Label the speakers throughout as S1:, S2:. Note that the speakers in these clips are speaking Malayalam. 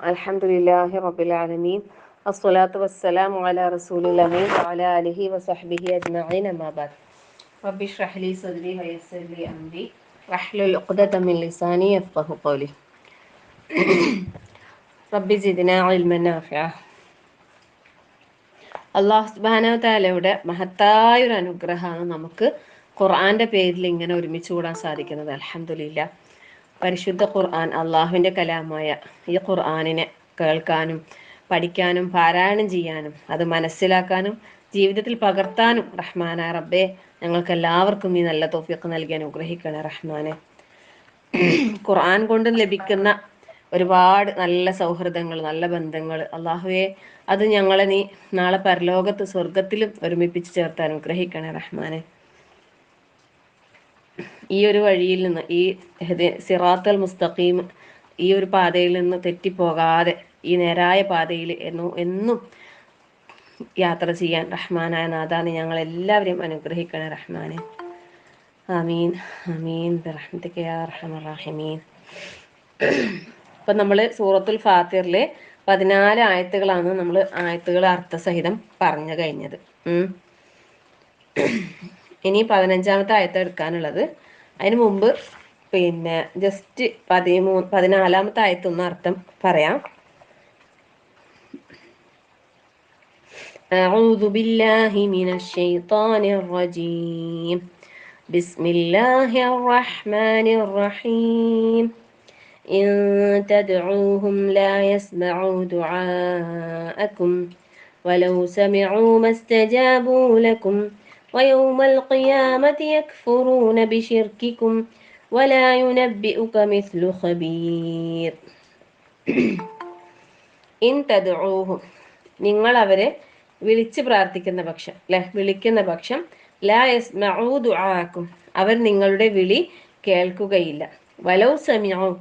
S1: അൽഹംദുലില്ലാഹി റബ്ബിൽ ആലമീൻ അസ്സലാത്തു വസ്സലാമു അലാ റസൂലിൽ അമീൻ വഅലാ ആലിഹി വസഹ്ബിഹി അജ്മഈൻ അമ്മാ ബഅദ് റബ്ബി ഇശ്റഹ് ലി സദ്രി വയസ്സിർ ലി അംരി വഹ്ലുൽ ഉഖ്ദത മിൻ ലിസാനി യഫ്ഖഹു ഖൗലി റബ്ബി സിദ്നാ ഇൽമൻ നാഫിഅ. അല്ലാഹു സുബ്ഹാനഹു തആലയുടെ മഹത്തായ ഒരു അനുഗ്രഹമാണ് നമുക്ക് ഖുർആന്റെ പേരിൽ ഇങ്ങനെ ഒരുമിച്ച് കൂടാൻ സാധിക്കുന്നത്. അൽഹംദുലില്ലാ. പരിശുദ്ധ ഖുർആൻ അള്ളാഹുവിൻ്റെ കലാമായ ഈ ഖുർആനിനെ കേൾക്കാനും പഠിക്കാനും പാരായണം ചെയ്യാനും അത് മനസ്സിലാക്കാനും ജീവിതത്തിൽ പകർത്താനും റഹ്മാനായ റബ്ബേ ഞങ്ങൾക്ക് എല്ലാവർക്കും നീ നല്ല തൗഫീഖ് നൽകി അനുഗ്രഹിക്കണേ റഹ്മാനെ. ഖുർആൻ കൊണ്ട് ലഭിക്കുന്ന ഒരുപാട് നല്ല സൗഹൃദങ്ങൾ, നല്ല ബന്ധങ്ങൾ അള്ളാഹുവെ, അത് ഞങ്ങളെ നീ നാളെ പരലോകത്ത് സ്വർഗത്തിലും ഒരുമിപ്പിച്ച് ചേർത്ത് അനുഗ്രഹിക്കണേ റഹ്മാനെ. ഈ ഒരു വഴിയിൽ നിന്ന്, ഈ സിറാത്തുൽ മുസ്തഖീം, ഈ ഒരു പാതയിൽ നിന്ന് തെറ്റിപ്പോകാതെ ഈ നേരായ പാതയിൽ എന്നും യാത്ര ചെയ്യാൻ റഹ്മാനായ നാഥാ നീ ഞങ്ങളെല്ലാവരെയും അനുഗ്രഹിക്കണേ റഹ്മാനെ. ആമീൻ ആമീൻ ബിറഹ്മതിക യാ അർഹമർ റഹീമീൻ. ഇപ്പം നമ്മൾ സൂറത്തുൽ ഫാത്തിറിലെ 14 ആയത്തുകളാണ് നമ്മൾ ആയത്തുകൾ അർത്ഥസഹിതം പറഞ്ഞു കഴിഞ്ഞത്. ഇനി 15ാമത്തെ ആയത്ത് എടുക്കാനുള്ളത്. അതിന് മുമ്പ് ജസ്റ്റ് 14ാമത്തെ ആയത്തൊന്ന് അർത്ഥം പറയാം. അഊദു ബില്ലാഹി മിനശ് ശൈത്വാനിർ റജീം. ബിസ്മില്ലാഹിർ റഹ്മാനിർ റഹീം. ഇൻ തദ്ഉഹും ലാ യസ്മഉ ദുആഅക്കും വലൗ സമിഉ മസ്തജാബൂ ലക്കും ويوم القيامة يكفرون بشرككم ولا ينبئك مثل خبير. ഇൻ തദ്ഊഹും, നിങ്ങൾ അവരെ വിളിച്ച് പ്രാർത്ഥിക്കുന്ന പക്ഷം, വിളിക്കുന്ന പക്ഷം, ലാ യസ്മഉ ദുആഅക്കും, അവർ നിങ്ങളുടെ വിളി കേൾക്കുകയില്ല. വലൗ സമിഉ,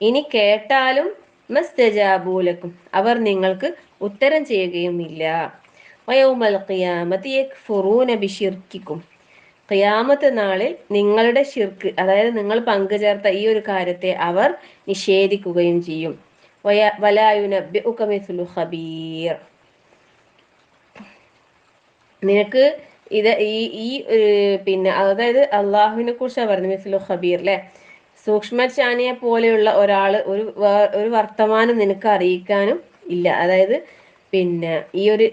S1: ഇനി കേട്ടാലും, മസ്തജാബൂ ലക്കും, അവർ നിങ്ങൾക്ക് ഉത്തരം ചെയ്യുകയുമില്ല. വയൗമൽ ഖിയാമത്തി യക്ഫുറൂന ബിശിർക്കിക്കും, ഖിയാമത്ത് നാളിൽ നിങ്ങളുടെ ശിർക്ക്, അതായത് നിങ്ങൾ പങ്കുചേർത്ത ഈ ഒരു കാര്യത്തെ അവർ നിഷേധിക്കുകയും ചെയ്യും. വലാ യുനബ്ബിഉക മിസ്ലു ഖബീർ, നിനക്ക് ഇത് ഈ അതായത് അള്ളാഹുവിനെ കുറിച്ചാണ് പറയുന്നത്. മിസ്ലു ഖബീർ അല്ലെ, സൂക്ഷ്മചാനിയെ പോലെയുള്ള ഒരാൾ ഒരു വർത്തമാനം നിനക്ക് അറിയിക്കാനും ഇല്ല. അതായത് ഈ ഒരു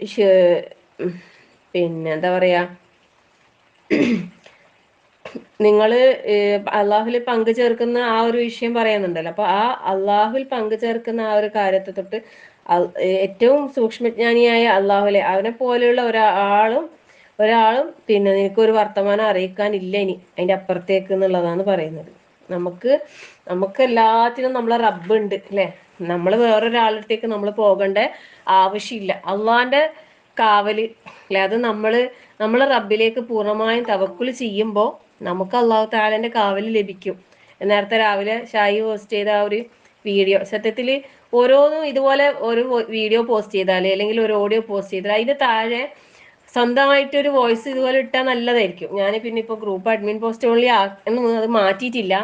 S1: എന്താ പറയാ, നിങ്ങൾ അള്ളാഹുവിൽ പങ്കു ചേർക്കുന്ന ആ ഒരു വിഷയം പറയുന്നുണ്ടല്ലോ. അപ്പൊ ആ അള്ളാഹുവിൽ പങ്കു ചേർക്കുന്ന ആ ഒരു കാര്യത്തെ തൊട്ട് ഏറ്റവും സൂക്ഷ്മജ്ഞാനിയായ അള്ളാഹുലെ, അവനെ പോലെയുള്ള ഒരാളും നിനക്കൊരു വർത്തമാനം അറിയിക്കാനില്ല ഇനി അതിന്റെ അപ്പുറത്തേക്ക് എന്നുള്ളതാണ് പറയുന്നത്. നമുക്ക് എല്ലാത്തിനും നമ്മളെ റബ്ബ് ഉണ്ട് അല്ലെ. നമ്മൾ വേറൊരാളടുത്തേക്ക് നമ്മൾ പോകേണ്ട ആവശ്യമില്ല. അള്ളാന്റെ കാവല് അല്ലെ, അത് നമ്മള് റബ്ബിലേക്ക് പൂർണ്ണമായും തവക്കുൽ ചെയ്യുമ്പോൾ നമുക്ക് അള്ളാഹു തആലന്റെ കാവല് ലഭിക്കും. നേരത്തെ രാവിലെ ഷായി പോസ്റ്റ് ചെയ്ത ആ ഒരു വീഡിയോ, സത്യത്തിൽ ഓരോന്നും ഇതുപോലെ ഒരു വീഡിയോ പോസ്റ്റ് ചെയ്താൽ അല്ലെങ്കിൽ ഒരു ഓഡിയോ പോസ്റ്റ് ചെയ്താൽ അതിന്റെ താഴെ സ്വന്തമായിട്ട് ഒരു വോയിസ് ഇതുപോലെ ഇട്ടാൽ നല്ലതായിരിക്കും. ഞാൻ ഇപ്പോൾ ഗ്രൂപ്പ് അഡ്മിൻ പോസ്റ്റ് ഓൺലി അത് മാറ്റിയിട്ടില്ല.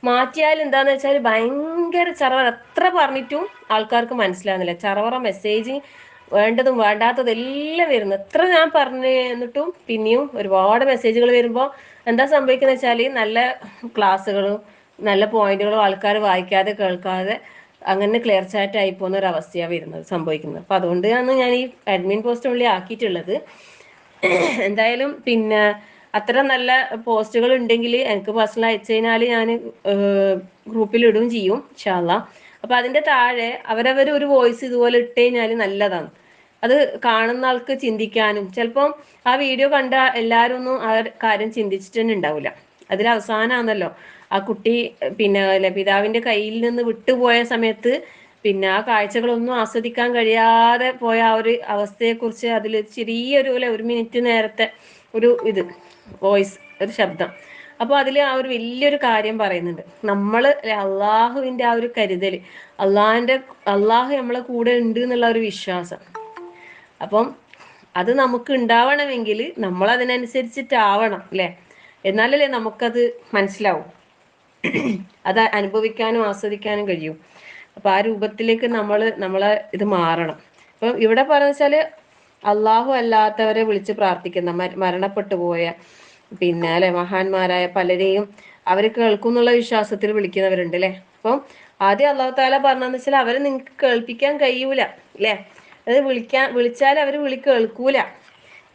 S1: മാറ്റിയാൽ എന്താന്ന് വെച്ചാൽ ഭയങ്കര ചറവറ, എത്ര പറഞ്ഞിട്ടും ആൾക്കാർക്ക് മനസ്സിലാകുന്നില്ല. ചറവറ മെസ്സേജ്, വേണ്ടതും വേണ്ടാത്തതും എല്ലാം വരുന്നു. എത്ര ഞാൻ പറഞ്ഞു എന്നിട്ടും പിന്നെയും ഒരുപാട് മെസ്സേജുകൾ വരുമ്പോൾ എന്താ സംഭവിക്കുന്നത് വെച്ചാൽ നല്ല ക്ലാസ്സുകളും നല്ല പോയിന്റുകളും ആൾക്കാർ വായിക്കാതെ കേൾക്കാതെ അങ്ങനെ ക്ലിയർ ചാറ്റ് ആയി പോകുന്ന ഒരു അവസ്ഥയാണ് സംഭവിക്കുന്നത്. അപ്പൊ അതുകൊണ്ടാണ് ഞാൻ ഈ അഡ്മിൻ പോസ്റ്റ് ഉള്ളിൽ ആക്കിയിട്ടുള്ളത്. എന്തായാലും അത്ര നല്ല പോസ്റ്റുകൾ ഉണ്ടെങ്കിൽ എനിക്ക് പേഴ്സണൽ അയച്ചു കഴിഞ്ഞാൽ ഞാൻ ഗ്രൂപ്പിൽ ഇടുകയും ചെയ്യും ഇൻഷാ അല്ലാഹ്. അപ്പൊ അതിന്റെ താഴെ അവരവർ ഒരു വോയിസ് ഇതുപോലെ ഇട്ട് കഴിഞ്ഞാൽ നല്ലതാണ്. അത് കാണുന്ന ആൾക്ക് ചിന്തിക്കാനും, ചിലപ്പം ആ വീഡിയോ കണ്ട എല്ലാവരും ഒന്നും ആ കാര്യം ചിന്തിച്ചിട്ട് തന്നെ ഉണ്ടാവില്ല. അതിൽ അവസാനമാണല്ലോ ആ കുട്ടി പിതാവിന്റെ കയ്യിൽ നിന്ന് വിട്ടുപോയ സമയത്ത് ആ കാഴ്ചകളൊന്നും ആസ്വദിക്കാൻ കഴിയാതെ പോയ ആ ഒരു അവസ്ഥയെക്കുറിച്ച് അതിൽ ചെറിയൊരു 1 മിനിറ്റ് നേരത്തെ ഒരു വോയിസ്, ഒരു ശബ്ദം. അപ്പോൾ അതിൽ ആ ഒരു വലിയൊരു കാര്യം പറയുന്നുണ്ട്. അള്ളാഹുവിന്റെ ആ ഒരു കരുതൽ, അള്ളാഹു നമ്മളെ കൂടെ ഉണ്ട് എന്നുള്ള ഒരു വിശ്വാസം. അപ്പം അത് നമുക്ക് ഉണ്ടാവണമെങ്കിൽ നമ്മൾ അതിനനുസരിച്ചിട്ടാവണം അല്ലെ, എന്നാലല്ലേ നമുക്കത് മനസ്സിലാവും, അത് അനുഭവിക്കാനും ആസ്വദിക്കാനും കഴിയും. അപ്പൊ ആ രൂപത്തിലേക്ക് നമ്മളെ ഇത് മാറണം. അപ്പൊ ഇവിടെ പറഞ്ഞ വെച്ചാല് അള്ളാഹു അല്ലാത്തവരെ വിളിച്ച് പ്രാർത്ഥിക്കുന്ന മരണപ്പെട്ടു പോയ പിന്നെ അല്ലെ മഹാന്മാരായ പലരെയും അവര് കേൾക്കും എന്നുള്ള വിശ്വാസത്തിൽ വിളിക്കുന്നവരുണ്ട് അല്ലെ. അപ്പം ആദ്യം അള്ളാഹു താല പറഞ്ഞതെന്ന് വെച്ചാൽ അവരെ നിങ്ങൾക്ക് കേൾപ്പിക്കാൻ കഴിയൂല അല്ലെ. അത് വിളിച്ചാൽ അവര് കേൾക്കൂല.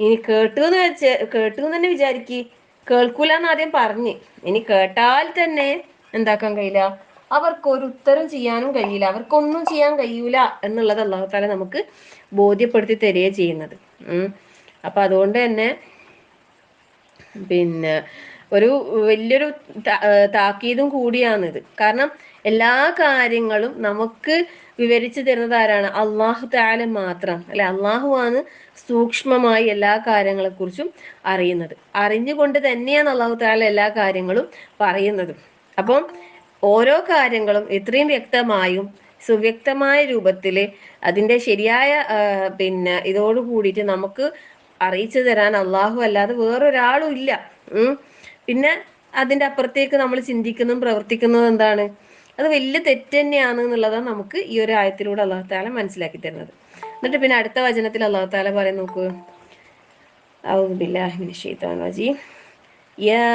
S1: ഇനി കേട്ടു എന്ന് തന്നെ വിചാരിക്ക്, കേൾക്കൂല എന്ന് ആദ്യം പറഞ്ഞ്, ഇനി കേട്ടാൽ തന്നെ എന്താക്കാൻ കഴിയില്ല, അവർക്ക് ഒരു ഉത്തരം ചെയ്യാനും കഴിയില്ല, അവർക്കൊന്നും ചെയ്യാൻ കഴിയൂല എന്നുള്ളത് അള്ളാഹു താല നമുക്ക് ബോധ്യപ്പെടുത്തി തരികയാണ് ചെയ്യുന്നത്. അപ്പൊ അതുകൊണ്ട് തന്നെ പിന്നെ ഒരു വലിയൊരു താക്കീതും കൂടിയാണിത്. കാരണം എല്ലാ കാര്യങ്ങളും നമുക്ക് വിവരിച്ചു തരുന്നത് ആരാണ്? അള്ളാഹു തആല മാത്രം അല്ലെ. അള്ളാഹുവാണ് സൂക്ഷ്മമായി എല്ലാ കാര്യങ്ങളെ കുറിച്ചും അറിയുന്നത്. അറിഞ്ഞുകൊണ്ട് തന്നെയാണ് അള്ളാഹു തആല എല്ലാ കാര്യങ്ങളും പറയുന്നത്. അപ്പം ഓരോ കാര്യങ്ങളും എത്രയും വ്യക്തമായും സുവ്യക്തമായ രൂപത്തില് അതിന്റെ ശരിയായ പിന്നെ ഇതോട് കൂടിയിട്ട് നമുക്ക് അറിയിച്ചു തരാൻ അള്ളാഹു അല്ലാതെ വേറൊരാളും ഇല്ല. പിന്നെ അതിന്റെ അപ്പുറത്തേക്ക് നമ്മൾ ചിന്തിക്കുന്നതും പ്രവർത്തിക്കുന്നതും എന്താണ്? അത് വലിയ തെറ്റ് തന്നെയാണ് എന്നുള്ളതാണ് നമുക്ക് ഈ ഒരു ആയത്തിലൂടെ അള്ളാഹു താല മനസ്സിലാക്കി തരുന്നത്. എന്നിട്ട് പിന്നെ അടുത്ത വചനത്തിൽ അള്ളാഹു താല പറയും, നോക്കൂ, അഊദു ബില്ലാഹി മിനശ് ശൈത്വാനിർ റജീം. യാ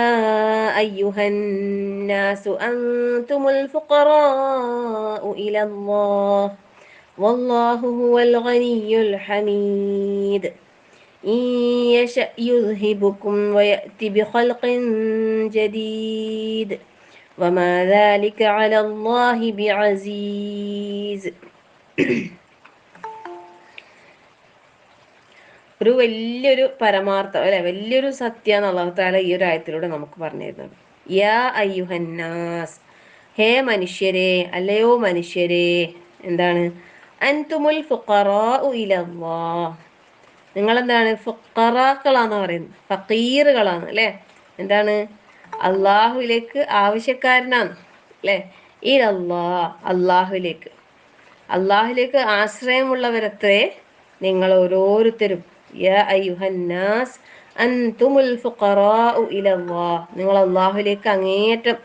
S1: അയ്യുഹന്നാസു അൻതുമുൽ ഫുഖറാഉ ഇലല്ലാഹ് വല്ലാഹു ഹുവൽ ഗനിയ്യുൽ ഹമീദ് ഇൻ യശഅ യുദ്ഹിബുകും വയഅതി ബിഖൽഖിൻ ജദീദ് വമാ ദാലിക അലല്ലാഹി ബിഅസീസ്. ഒരു വലിയൊരു പരമാർത്ഥം അല്ലെ, വലിയൊരു സത്യാണ് അല്ലാഹു തആല ഈ ഒരു ആയത്തിലൂടെ നമുക്ക് പറഞ്ഞു തരുന്നത്. യാ അയ്യുഹന്നാസ്, ഹേ മനുഷ്യരെ, അല്ലയോ മനുഷ്യരെ, എന്താണ്? അൻതുമുൽ ഫുഖറാഉ ഇലല്ലാഹ്, നിങ്ങളെന്താണ്? ഫുഖറാക്കളാന്ന് പറയുന്നത്, ഫക്കീറുകളാണ് അല്ലെ. എന്താണ്? അള്ളാഹുവിലേക്ക് ആവശ്യക്കാരനാണ് അല്ലെ. ഇലല്ലാഹ്, അള്ളാഹുവിലേക്ക്, അള്ളാഹുലേക്ക് ആശ്രയമുള്ളവരത്രേ നിങ്ങൾ ഓരോരുത്തരും. യാ അയ്യുഹന്നാസ് അൻതുമുൽ ഫുഖറാഉ ഇലല്ലാഹ്, നിങ്ങൾ അള്ളാഹുലേക്ക് അങ്ങേയറ്റം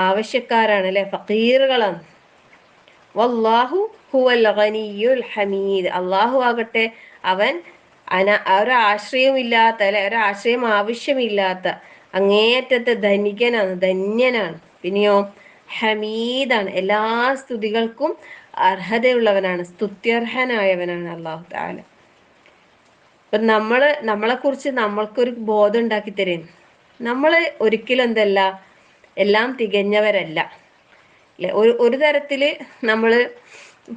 S1: ആവശ്യക്കാരാണ് അല്ലെ, ഫക്കീറുകളാണ്. വല്ലാഹു ഹുവൽ ഗനിയ്യുൽ ഹമീദ്, അള്ളാഹു ആകട്ടെ അവൻ ഒരാശ്രയവും ഇല്ലാത്ത അല്ലെ, ഒരാശ്രയം ആവശ്യമില്ലാത്ത അങ്ങേയറ്റത്തെ ധനികനാണ്, ധന്യനാണ്. പിന്നെയോ ഹമീദാണ്, എല്ലാ സ്തുതികൾക്കും അർഹതയുള്ളവനാണ്, സ്തുത്യർഹനായവനാണ് അള്ളാഹു തആല. അപ്പൊ നമ്മളെ കുറിച്ച് നമ്മൾക്കൊരു ബോധം ഉണ്ടാക്കി തരേൻ. നമ്മള് ഒരിക്കലും എന്തല്ല, എല്ലാം തികഞ്ഞവരല്ല അല്ലെ. ഒരു തരത്തില് നമ്മള്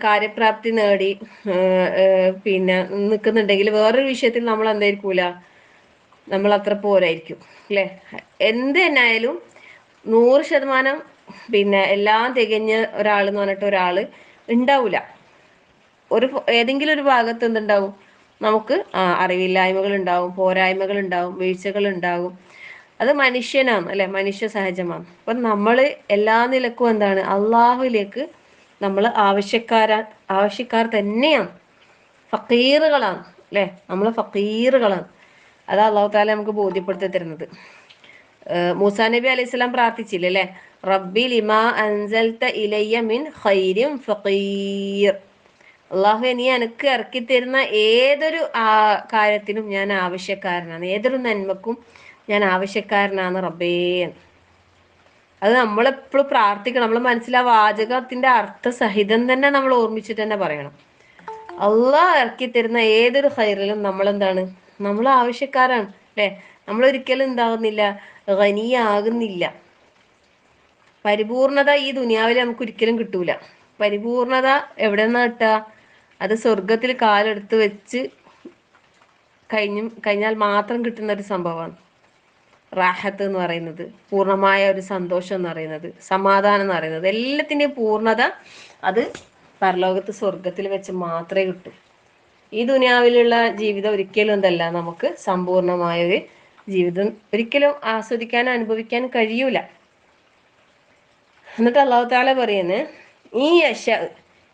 S1: കാര്യപ്രാപ്തി നേടി പിന്നെ നിൽക്കുന്നുണ്ടെങ്കിൽ വേറൊരു വിഷയത്തിൽ നമ്മൾ എന്തായിരിക്കൂല, നമ്മൾ അത്ര പോരായിരിക്കും അല്ലെ. എന്ത് തന്നെയായാലും 100% പിന്നെ എല്ലാം തികഞ്ഞ ഒരാൾ എന്ന് പറഞ്ഞിട്ട് ഒരാള് ഉണ്ടാവൂല. ഏതെങ്കിലും ഒരു ഭാഗത്ത് എന്തുണ്ടാവും, നമുക്ക് അറിവില്ലായ്മകൾ ഉണ്ടാവും, പോരായ്മകൾ ഉണ്ടാവും, വീഴ്ചകൾ ഉണ്ടാവും. അത് മനുഷ്യനാണ് അല്ലെ, മനുഷ്യ സഹജമാണ്. അപ്പൊ നമ്മള് എല്ലാ നിലക്കും എന്താണ്, അള്ളാഹുലേക്ക് നമ്മൾ ആവശ്യക്കാർ തന്നെയാണ്, ഫക്കീറുകളാണ് അല്ലെ. നമ്മൾ ഫക്കീറുകളാണ്. അത് അള്ളാഹു താല നമുക്ക് ബോധ്യപ്പെടുത്തി തരുന്നത്. മൂസാ നബി അലൈഹി സ്വലാം പ്രാർത്ഥിച്ചില്ലേ അല്ലെ, റബ്ബി ലിമാ അൻസൽത ഇലയ്യ മിൻ ഖൈരിൻ ഫഖീർ, അള്ളാഹു നീ എനിക്ക് ഇറക്കി തരുന്ന ഏതൊരു കാര്യത്തിനും ഞാൻ ആവശ്യക്കാരനാണ്, ഏതൊരു നന്മക്കും ഞാൻ ആവശ്യക്കാരനാണ് റബ്ബേ. അത് നമ്മളെപ്പോഴും പ്രാർത്ഥിക്കണം. നമ്മൾ മനസ്സിലാ വാചകത്തിന്റെ അർത്ഥസഹിതം തന്നെ നമ്മൾ ഓർമ്മിച്ചിട്ട് തന്നെ പറയണം. അള്ളാഹ് ഇറക്കി തരുന്ന ഏതൊരു ഖൈറിലും നമ്മൾ എന്താണ്, നമ്മൾ ആവശ്യക്കാരാണ് അല്ലെ. നമ്മൾ ഒരിക്കലും എന്താകുന്നില്ല, ഖനിയാകുന്നില്ല. പരിപൂർണത ഈ ദുനിയാവിൽ നമുക്ക് ഒരിക്കലും കിട്ടൂല. പരിപൂർണത എവിടെ നിന്നാ കിട്ടുക? അത് സ്വർഗത്തിൽ കാലെടുത്ത് വെച്ച് കഴിഞ്ഞാൽ മാത്രം കിട്ടുന്ന ഒരു സംഭവമാണ് റാഹത്ത് എന്ന് പറയുന്നത്, പൂർണ്ണമായ ഒരു സന്തോഷം എന്ന് പറയുന്നത്, സമാധാനം എന്ന് പറയുന്നത്, എല്ലാത്തിൻ്റെയും പൂർണ്ണത അത് പരലോകത്ത് സ്വർഗത്തിൽ വെച്ച് മാത്രമേ കിട്ടൂ. ഈ ദുനിയാവിലുള്ള ജീവിതം ഒരിക്കലും എന്തല്ല, നമുക്ക് സമ്പൂർണമായൊരു ജീവിതം ഒരിക്കലും ആസ്വദിക്കാനും അനുഭവിക്കാനും കഴിയൂല. എന്നിട്ട് അള്ളാഹു താല പറയുന്നത്, ഈ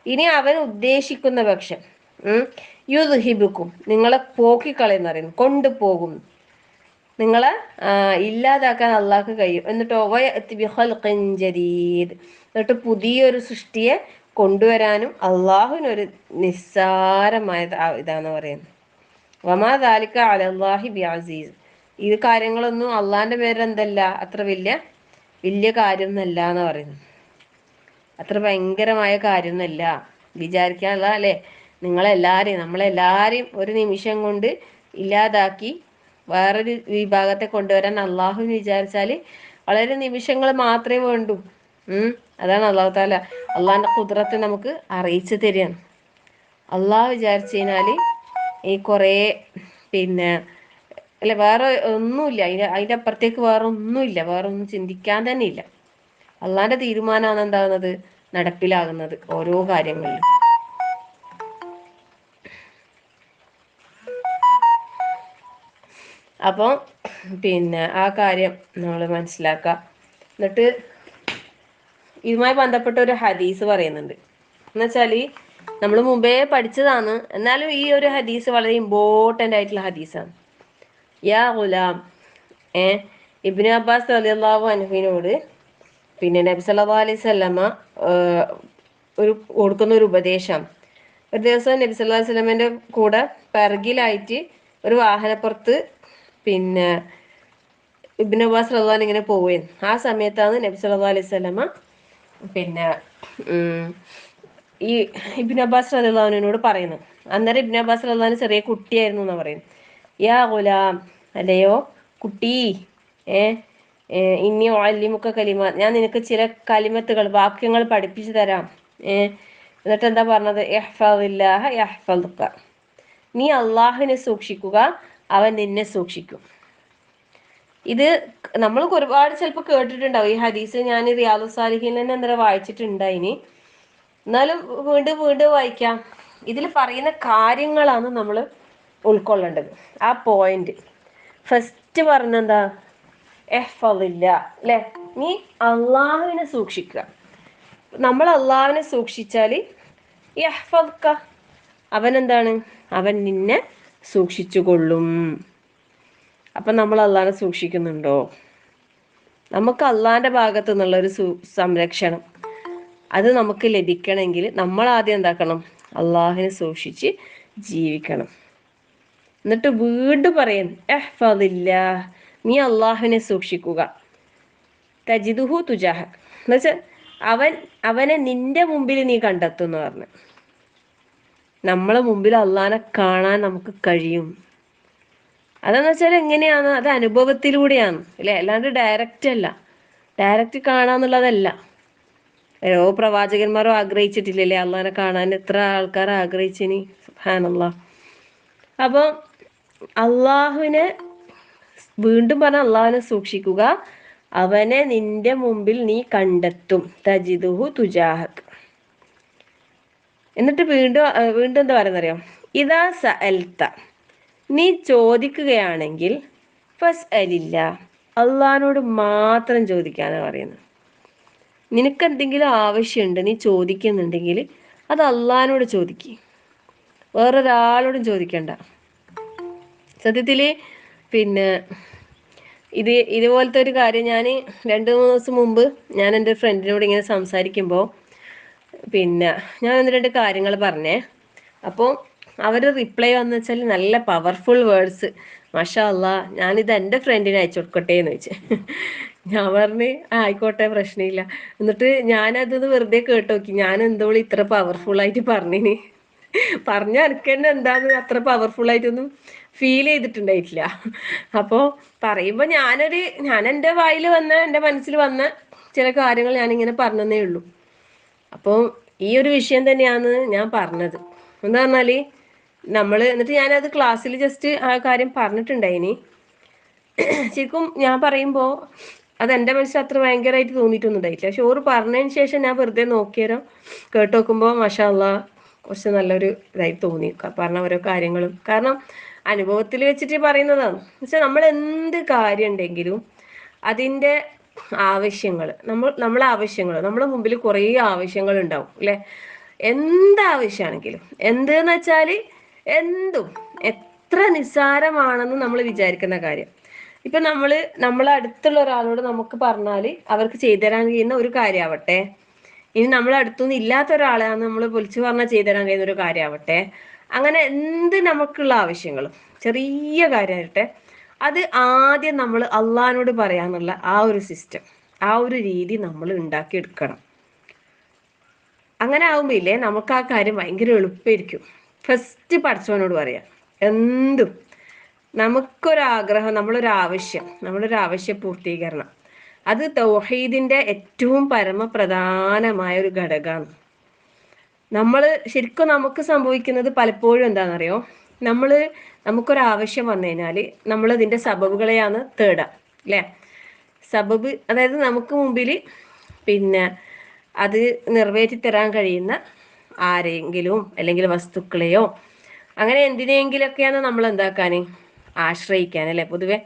S1: ഇനി അവൻ ഉദ്ദേശിക്കുന്ന പക്ഷം യുദ്ഹിബുക്കും, നിങ്ങളെ പോക്കിക്കളയെന്ന് പറയുന്നു, കൊണ്ടുപോകും, നിങ്ങളെ ഇല്ലാതാക്കാൻ അള്ളാഹ്ക്ക് കഴിയും. എന്നിട്ട് എന്നിട്ട് പുതിയൊരു സൃഷ്ടിയെ കൊണ്ടുവരാനും അള്ളാഹുവിനൊരു നിസ്സാരമായ ഇതാന്ന് പറയുന്നത്. വമാ ദാലിക അലല്ലാഹി ബിഅസീസ്. ഈ കാര്യങ്ങളൊന്നും അള്ളാഹിന്റെ പേരിൽ എന്തല്ല, അത്ര വലിയ കാര്യം എന്നല്ല എന്ന് പറയുന്നത്. അത്ര ഭയങ്കരമായ കാര്യമൊന്നുമല്ല വിചാരിക്കാനുള്ള അല്ലെ. നമ്മളെല്ലാരെയും ഒരു നിമിഷം കൊണ്ട് ഇല്ലാതാക്കി വേറൊരു വിഭാഗത്തെ കൊണ്ടുവരാൻ അള്ളാഹുവിന് വിചാരിച്ചാല് വളരെ നിമിഷങ്ങൾ മാത്രമേ വേണ്ടൂ. അതാണ് അള്ളാഹു താല അള്ളാഹിന്റെ ഖുദ്റത്ത് നമുക്ക് അറിയിച്ചു തരികയാണ്. അള്ളാഹു വിചാരിച്ചു കഴിഞ്ഞാല് ഈ കുറേ പിന്നെ അല്ല വേറെ ഒന്നുമില്ല, അതിന്റെ അപ്പുറത്തേക്ക് വേറെ ഒന്നുമില്ല, വേറെ ഒന്നും ചിന്തിക്കാൻ തന്നെ ഇല്ല. അള്ളാഹിന്റെ തീരുമാനമാണ് എന്താകുന്നത്, നടപ്പിലാകുന്നത് ഓരോ കാര്യങ്ങളിലും. അപ്പോൾ പിന്നെ ആ കാര്യം നമ്മൾ മനസ്സിലാക്കുക. എന്നിട്ട് ഇതുമായി ബന്ധപ്പെട്ട ഒരു ഹദീസ് പറയുന്നുണ്ട്. എന്നുവെച്ചാല് നമ്മൾ മുമ്പേ പഠിച്ചതാണ്, എന്നാലും ഈ ഒരു ഹദീസ് വളരെ ഇമ്പോർട്ടൻ്റ് ആയിട്ടുള്ള ഹദീസാണ്. യാ ഗുലാം, ഇബ്നു അബ്ബാസ് റളിയല്ലാഹു അൻഹുവിനോട് പിന്നെ നബി സല്ലല്ലാഹു അലൈഹി വസല്ലമ കൊടുക്കുന്ന ഒരു ഉപദേശം. ഒരു ദിവസം നബി സല്ലല്ലാഹു അലൈഹി വസല്ലമയുടെ കൂടെ പിറകിലായിട്ട് ഒരു വാഹനപ്പുറത്ത് പിന്നെ ഇബ്നു അബ്ബാസ് റളിയല്ലാഹു അൻഹു ഇങ്ങനെ പോവുകയും ആ സമയത്താണ് നബി സല്ലല്ലാഹു അലൈഹി വസല്ലമ പിന്നെ ഈ ഇബ്നു അബ്ബാസ് റളിയല്ലാഹു അൻഹുവിനോട് പറയുന്നു. അന്നേരം ഇബ്നു അബ്ബാസ് റളിയല്ലാഹു അൻഹു ചെറിയ കുട്ടിയായിരുന്നു എന്നാ പറയുന്നത്. യാ ഗുലാം, അല്ലയോ കുട്ടി, ഇന്നി ഉഅല്ലിമുക കലിമാത്ത്, ഞാൻ നിനക്ക് ചില കലിമത്തുകൾ, വാക്യങ്ങൾ പഠിപ്പിച്ചു തരാം. എന്നിട്ട് എന്താ പറഞ്ഞത്? ഇഹ്ഫദില്ലാഹ യഹ്ഫദുക, നീ അള്ളാഹുവിനെ സൂക്ഷിക്കുക, അവൻ നിന്നെ സൂക്ഷിക്കും. ഇത് നമ്മൾ ഒരുപാട് ചിലപ്പോൾ കേട്ടിട്ടുണ്ടാവും ഈ ഹദീസ്. ഞാൻ റിയാദുസ് സാലിഹീൻ തന്നെ എന്താ വായിച്ചിട്ടുണ്ടായിനി, എന്നാലും വീണ്ടും വീണ്ടും വായിക്കാം. ഇതിൽ പറയുന്ന കാര്യങ്ങളാണ് നമ്മൾ ഉൾക്കൊള്ളേണ്ടത്. ആ പോയിന്റ് ഫസ്റ്റ് പറഞ്ഞെന്താ? എഹ്ഫദില്ല, അല്ലെ, നീ അള്ളാഹുവിനെ സൂക്ഷിക്കുക. നമ്മൾ അള്ളാഹുവിനെ സൂക്ഷിച്ചാല് യഹ്ഫദ്ക, അവൻ എന്താണ്, അവൻ നിന്നെ സൂക്ഷിച്ചുകൊള്ളും. അപ്പൊ നമ്മൾ അള്ളാഹിനെ സൂക്ഷിക്കുന്നുണ്ടോ? നമുക്ക് അള്ളാഹിന്റെ ഭാഗത്തു നിന്നുള്ള ഒരു സംരക്ഷണം അത് നമുക്ക് ലഭിക്കണമെങ്കിൽ നമ്മൾ ആദ്യം എന്താക്കണം? അള്ളാഹിനെ സൂക്ഷിച്ച് ജീവിക്കണം. എന്നിട്ട് വീണ്ടും പറയുന്നു ഇഹ്ഫദില്ല, നീ അള്ളാഹുവിനെ സൂക്ഷിക്കുക, തജിദുഹു തുജാഹക്, എന്നുവെച്ചാൽ അവനെ നിന്റെ മുമ്പിൽ നീ കണ്ടെത്തും എന്ന് പറഞ്ഞു. നമ്മളെ മുമ്പിൽ അള്ളാഹിനെ കാണാൻ നമുക്ക് കഴിയും. അതെന്ന് വെച്ചാൽ എങ്ങനെയാണ്? അത് അനുഭവത്തിലൂടെയാണ്, അല്ലെ, അല്ലാണ്ട് ഡയറക്റ്റ് അല്ല. ഡയറക്റ്റ് കാണാന്നുള്ളതല്ല. ഓരോ പ്രവാചകന്മാരും ആഗ്രഹിച്ചിട്ടില്ലല്ലേ അള്ളാഹിനെ കാണാൻ? എത്ര ആൾക്കാർ ആഗ്രഹിച്ചിനി, സുബ്ഹാനല്ലാഹ്. അപ്പൊ അള്ളാഹുവിനെ വീണ്ടും പറഞ്ഞ അള്ളാഹുവിനെ സൂക്ഷിക്കുക, അവനെ നിന്റെ മുമ്പിൽ നീ കണ്ടെത്തും, തജിദുഹു തുജാഹക്. എന്നിട്ട് വീണ്ടും എന്താ പറയുന്നറിയാം? ഇദാ സഅൽത, നീ ചോദിക്കുകയാണെങ്കിൽ ഫസ്അലില്ല, അള്ളാഹിനോട് മാത്രം ചോദിക്കാനാണ് പറയുന്നത്. നിനക്ക് എന്തെങ്കിലും ആവശ്യമുണ്ട്, നീ ചോദിക്കുന്നുണ്ടെങ്കിൽ അത് അള്ളാഹിനോട് ചോദിക്ക്, വേറൊരാളോടും ചോദിക്കണ്ട. സത്യത്തില് പിന്നെ ഇതുപോലത്തെ ഒരു കാര്യം ഞാൻ 2-3 ദിവസം മുമ്പ് ഞാൻ എൻ്റെ ഫ്രണ്ടിനോട് ഇങ്ങനെ സംസാരിക്കുമ്പോൾ പിന്നെ ഞാൻ 1-2 കാര്യങ്ങൾ പറഞ്ഞേ. അപ്പോൾ അവർ റിപ്ലൈ വന്നു വെച്ചാൽ നല്ല പവർഫുൾ വേർഡ്സ്. മാഷാ അല്ലാ, ഞാനിത് എൻ്റെ ഫ്രണ്ടിന് അയച്ചു കൊടുക്കട്ടെ എന്ന് വെച്ച്. ഞാൻ പറഞ്ഞ് ആയിക്കോട്ടെ, പ്രശ്നമില്ല. എന്നിട്ട് ഞാനതൊന്ന് വെറുതെ കേട്ട് നോക്കി, ഞാൻ എന്തോളം ഇത്ര പവർഫുൾ ആയിട്ട് പറഞ്ഞിന്. പറഞ്ഞ എനിക്ക് തന്നെ എന്താന്ന് അത്ര പവർഫുൾ ആയിട്ടൊന്നും ഫീൽ ചെയ്തിട്ടുണ്ടായിട്ടില്ല. അപ്പോൾ പറയുമ്പോൾ ഞാൻ എൻ്റെ വായിൽ വന്ന, എൻ്റെ മനസ്സിൽ വന്ന ചില കാര്യങ്ങൾ ഞാനിങ്ങനെ പറഞ്ഞതേ ഉള്ളൂ. അപ്പോൾ ഈ ഒരു വിഷയം തന്നെയാണ് ഞാൻ പറഞ്ഞത്. എന്താ പറഞ്ഞാല് എന്നിട്ട് ഞാനത് ക്ലാസ്സിൽ ജസ്റ്റ് ആ കാര്യം പറഞ്ഞിട്ടുണ്ടായിനി. ശരിക്കും ഞാൻ പറയുമ്പോൾ അത് എൻ്റെ മനസ്സിൽ അത്ര ഭയങ്കരമായിട്ട് തോന്നിയിട്ടൊന്നും ഉണ്ടായിട്ടില്ല. പക്ഷെ ഓറ് പറഞ്ഞതിന് ശേഷം ഞാൻ വെറുതെ നോക്കിയാലോ കേട്ട് നോക്കുമ്പോൾ മാഷാ അല്ലാ കുറച്ച് നല്ലൊരു ഇതായി തോന്നി പറഞ്ഞ ഓരോ കാര്യങ്ങളും. കാരണം അനുഭവത്തിൽ വെച്ചിട്ട് പറയുന്നതാണ്. വെച്ചാൽ നമ്മൾ എന്ത് കാര്യം ഉണ്ടെങ്കിലും അതിൻ്റെ ആവശ്യങ്ങൾ, നമ്മളെ ആവശ്യങ്ങൾ, നമ്മുടെ മുമ്പിൽ കുറേ ആവശ്യങ്ങൾ ഉണ്ടാവും, അല്ലെ? എന്താവശ്യമാണെങ്കിലും, എന്തെന്ന് വെച്ചാൽ എന്തും എത്ര നിസ്സാരമാണെന്ന് നമ്മൾ വിചാരിക്കുന്ന കാര്യം. ഇപ്പൊ നമ്മളെ അടുത്തുള്ള ഒരാളോട് നമുക്ക് പറഞ്ഞാൽ അവർക്ക് ചെയ്തു തരാൻ കഴിയുന്ന ഒരു കാര്യമാവട്ടെ, ഇനി നമ്മളെ അടുത്തൊന്നും ഇല്ലാത്ത ഒരാളെയാണ് നമ്മൾ വിളിച്ചു പറഞ്ഞാൽ ചെയ്തു തരാൻ കഴിയുന്ന ഒരു കാര്യമാവട്ടെ, അങ്ങനെ എന്ത് നമുക്കുള്ള ആവശ്യങ്ങളും ചെറിയ കാര്യമായിട്ടെ അത് ആദ്യം നമ്മൾ അള്ളഹാനോട് പറയാന്നുള്ള ആ ഒരു സിസ്റ്റം, ആ ഒരു രീതി നമ്മൾ ഉണ്ടാക്കിയെടുക്കണം. അങ്ങനെ ആവുമ്പോ ഇല്ലേ നമുക്ക് ആ കാര്യം ഭയങ്കര എളുപ്പമായിരിക്കും. ഫസ്റ്റ് പഠിച്ചവനോട് പറയാം എന്തും. നമുക്കൊരാഗ്രഹം, നമ്മളൊരു ആവശ്യ പൂർത്തീകരണം, അത് തൗഹീദിന്റെ ഏറ്റവും പരമപ്രധാനമായ ഒരു ഘടകമാണ്. ശരിക്കും നമുക്ക് സംഭവിക്കുന്നത് പലപ്പോഴും എന്താണെന്നറിയോ, നമുക്കൊരാവശ്യം വന്നു കഴിഞ്ഞാൽ നമ്മൾ ഇതിന്റെ സബബുകളെയാണ് തേടുക അല്ലെ. സബബ് അതായത് നമുക്ക് മുമ്പിൽ പിന്നെ അത് നിറവേറ്റി തരാൻ കഴിയുന്ന ആരെങ്കിലും അല്ലെങ്കിൽ വസ്തുക്കളെയോ അങ്ങനെ എന്തിനെങ്കിലൊക്കെയാണ് നമ്മൾ എന്താക്കാൻ ആശ്രയിക്കാൻ അല്ലെ പൊതുവെ.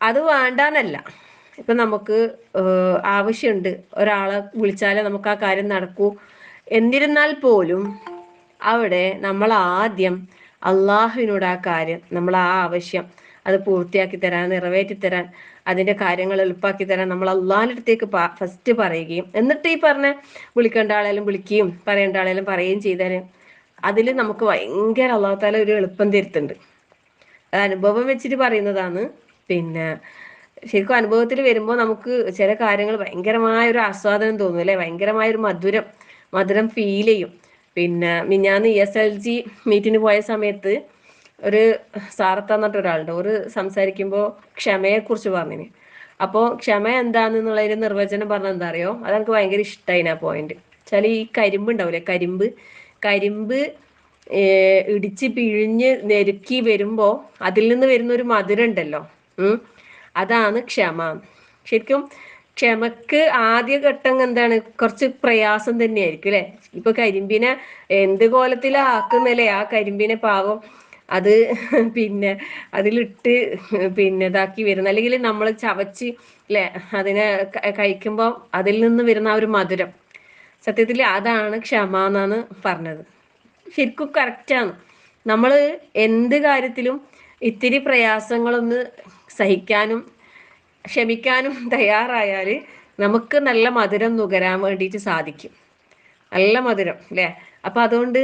S1: അത് വേണ്ടാന്നല്ല, ഇപ്പൊ നമുക്ക് ആവശ്യമുണ്ട്, ഒരാളെ വിളിച്ചാലേ നമുക്ക് ആ കാര്യം നടക്കൂ, എന്നിരുന്നാൽ പോലും അവിടെ നമ്മൾ ആദ്യം അള്ളാഹുവിനോട് ആ കാര്യം, നമ്മൾ ആ ആവശ്യം അത് പൂർത്തിയാക്കി തരാൻ, നിറവേറ്റി തരാൻ, അതിന്റെ കാര്യങ്ങൾ എളുപ്പാക്കി തരാൻ നമ്മൾ അള്ളാഹിന്റെ അടുത്തേക്ക് ഫസ്റ്റ് പറയുകയും എന്നിട്ട് ഈ പറഞ്ഞ വിളിക്കേണ്ട ആളെല്ലാം വിളിക്കുകയും പറയേണ്ട ആളെല്ലാം പറയുകയും ചെയ്താൽ അതിൽ നമുക്ക് ഭയങ്കര അള്ളാഹു താല ഒരു എളുപ്പം തരുത്തുണ്ട്. അത് അനുഭവം വെച്ചിട്ട് പറയുന്നതാണ്. പിന്നെ ശരിക്കും അനുഭവത്തിൽ വരുമ്പോൾ നമുക്ക് ചില കാര്യങ്ങൾ ഭയങ്കരമായ ഒരു ആസ്വാദനം തോന്നും അല്ലെ, ഭയങ്കരമായ ഒരു മധുരം ഫീൽ ചെയ്യും. പിന്നെ മിഞ്ഞാന്ന് ESLG മീറ്റിന് പോയ സമയത്ത് ഒരു സാറത്ത എന്നിട്ട് ഒരാളുണ്ട്, ഒരു സംസാരിക്കുമ്പോൾ ക്ഷമയെ കുറിച്ച് പറഞ്ഞിന്. അപ്പോൾ ക്ഷമ എന്താണെന്നുള്ളതിന്റെ നിർവചനം പറഞ്ഞ എന്താ അറിയോ, അതെനിക്ക് ഭയങ്കര ഇഷ്ടമായി ആ പോയിന്റ്. വെച്ചാൽ ഈ കരിമ്പ് ഉണ്ടാവില്ലേ, കരിമ്പ് ഇടിച്ച് പിഴിഞ്ഞ് നെരുക്കി വരുമ്പോ അതിൽ നിന്ന് വരുന്ന ഒരു മധുരം ഉണ്ടല്ലോ, അതാണ് ക്ഷമ. ശരിക്കും ക്ഷമക്ക് ആദ്യ ഘട്ടം എന്താണ്, കുറച്ച് പ്രയാസം തന്നെയായിരിക്കും അല്ലെ. ഇപ്പൊ കരിമ്പിനെ എന്ത് കോലത്തിലാക്കുന്നല്ലേ ആ കരിമ്പിനെ പാവം അത് പിന്നെ അതിലിട്ട് പിന്നെ ഇതാക്കി വരുന്ന, അല്ലെങ്കിൽ നമ്മൾ ചവച്ച് അല്ലെ അതിനെ കഴിക്കുമ്പോ അതിൽ നിന്ന് വരുന്ന ആ ഒരു മധുരം, സത്യത്തിൽ അതാണ് ക്ഷമ എന്നാണ് പറഞ്ഞത്. ശരിക്കും കറക്റ്റാണ്. നമ്മൾ എന്ത് കാര്യത്തിലും ഇത്തിരി പ്രയാസങ്ങളൊന്ന് സഹിക്കാനും ക്ഷമിക്കാനും തയ്യാറായാൽ നമുക്ക് നല്ല മധുരം നുകരാൻ വേണ്ടിയിട്ട് സാധിക്കും. നല്ല മധുരം അല്ലേ. അപ്പൊ അതുകൊണ്ട്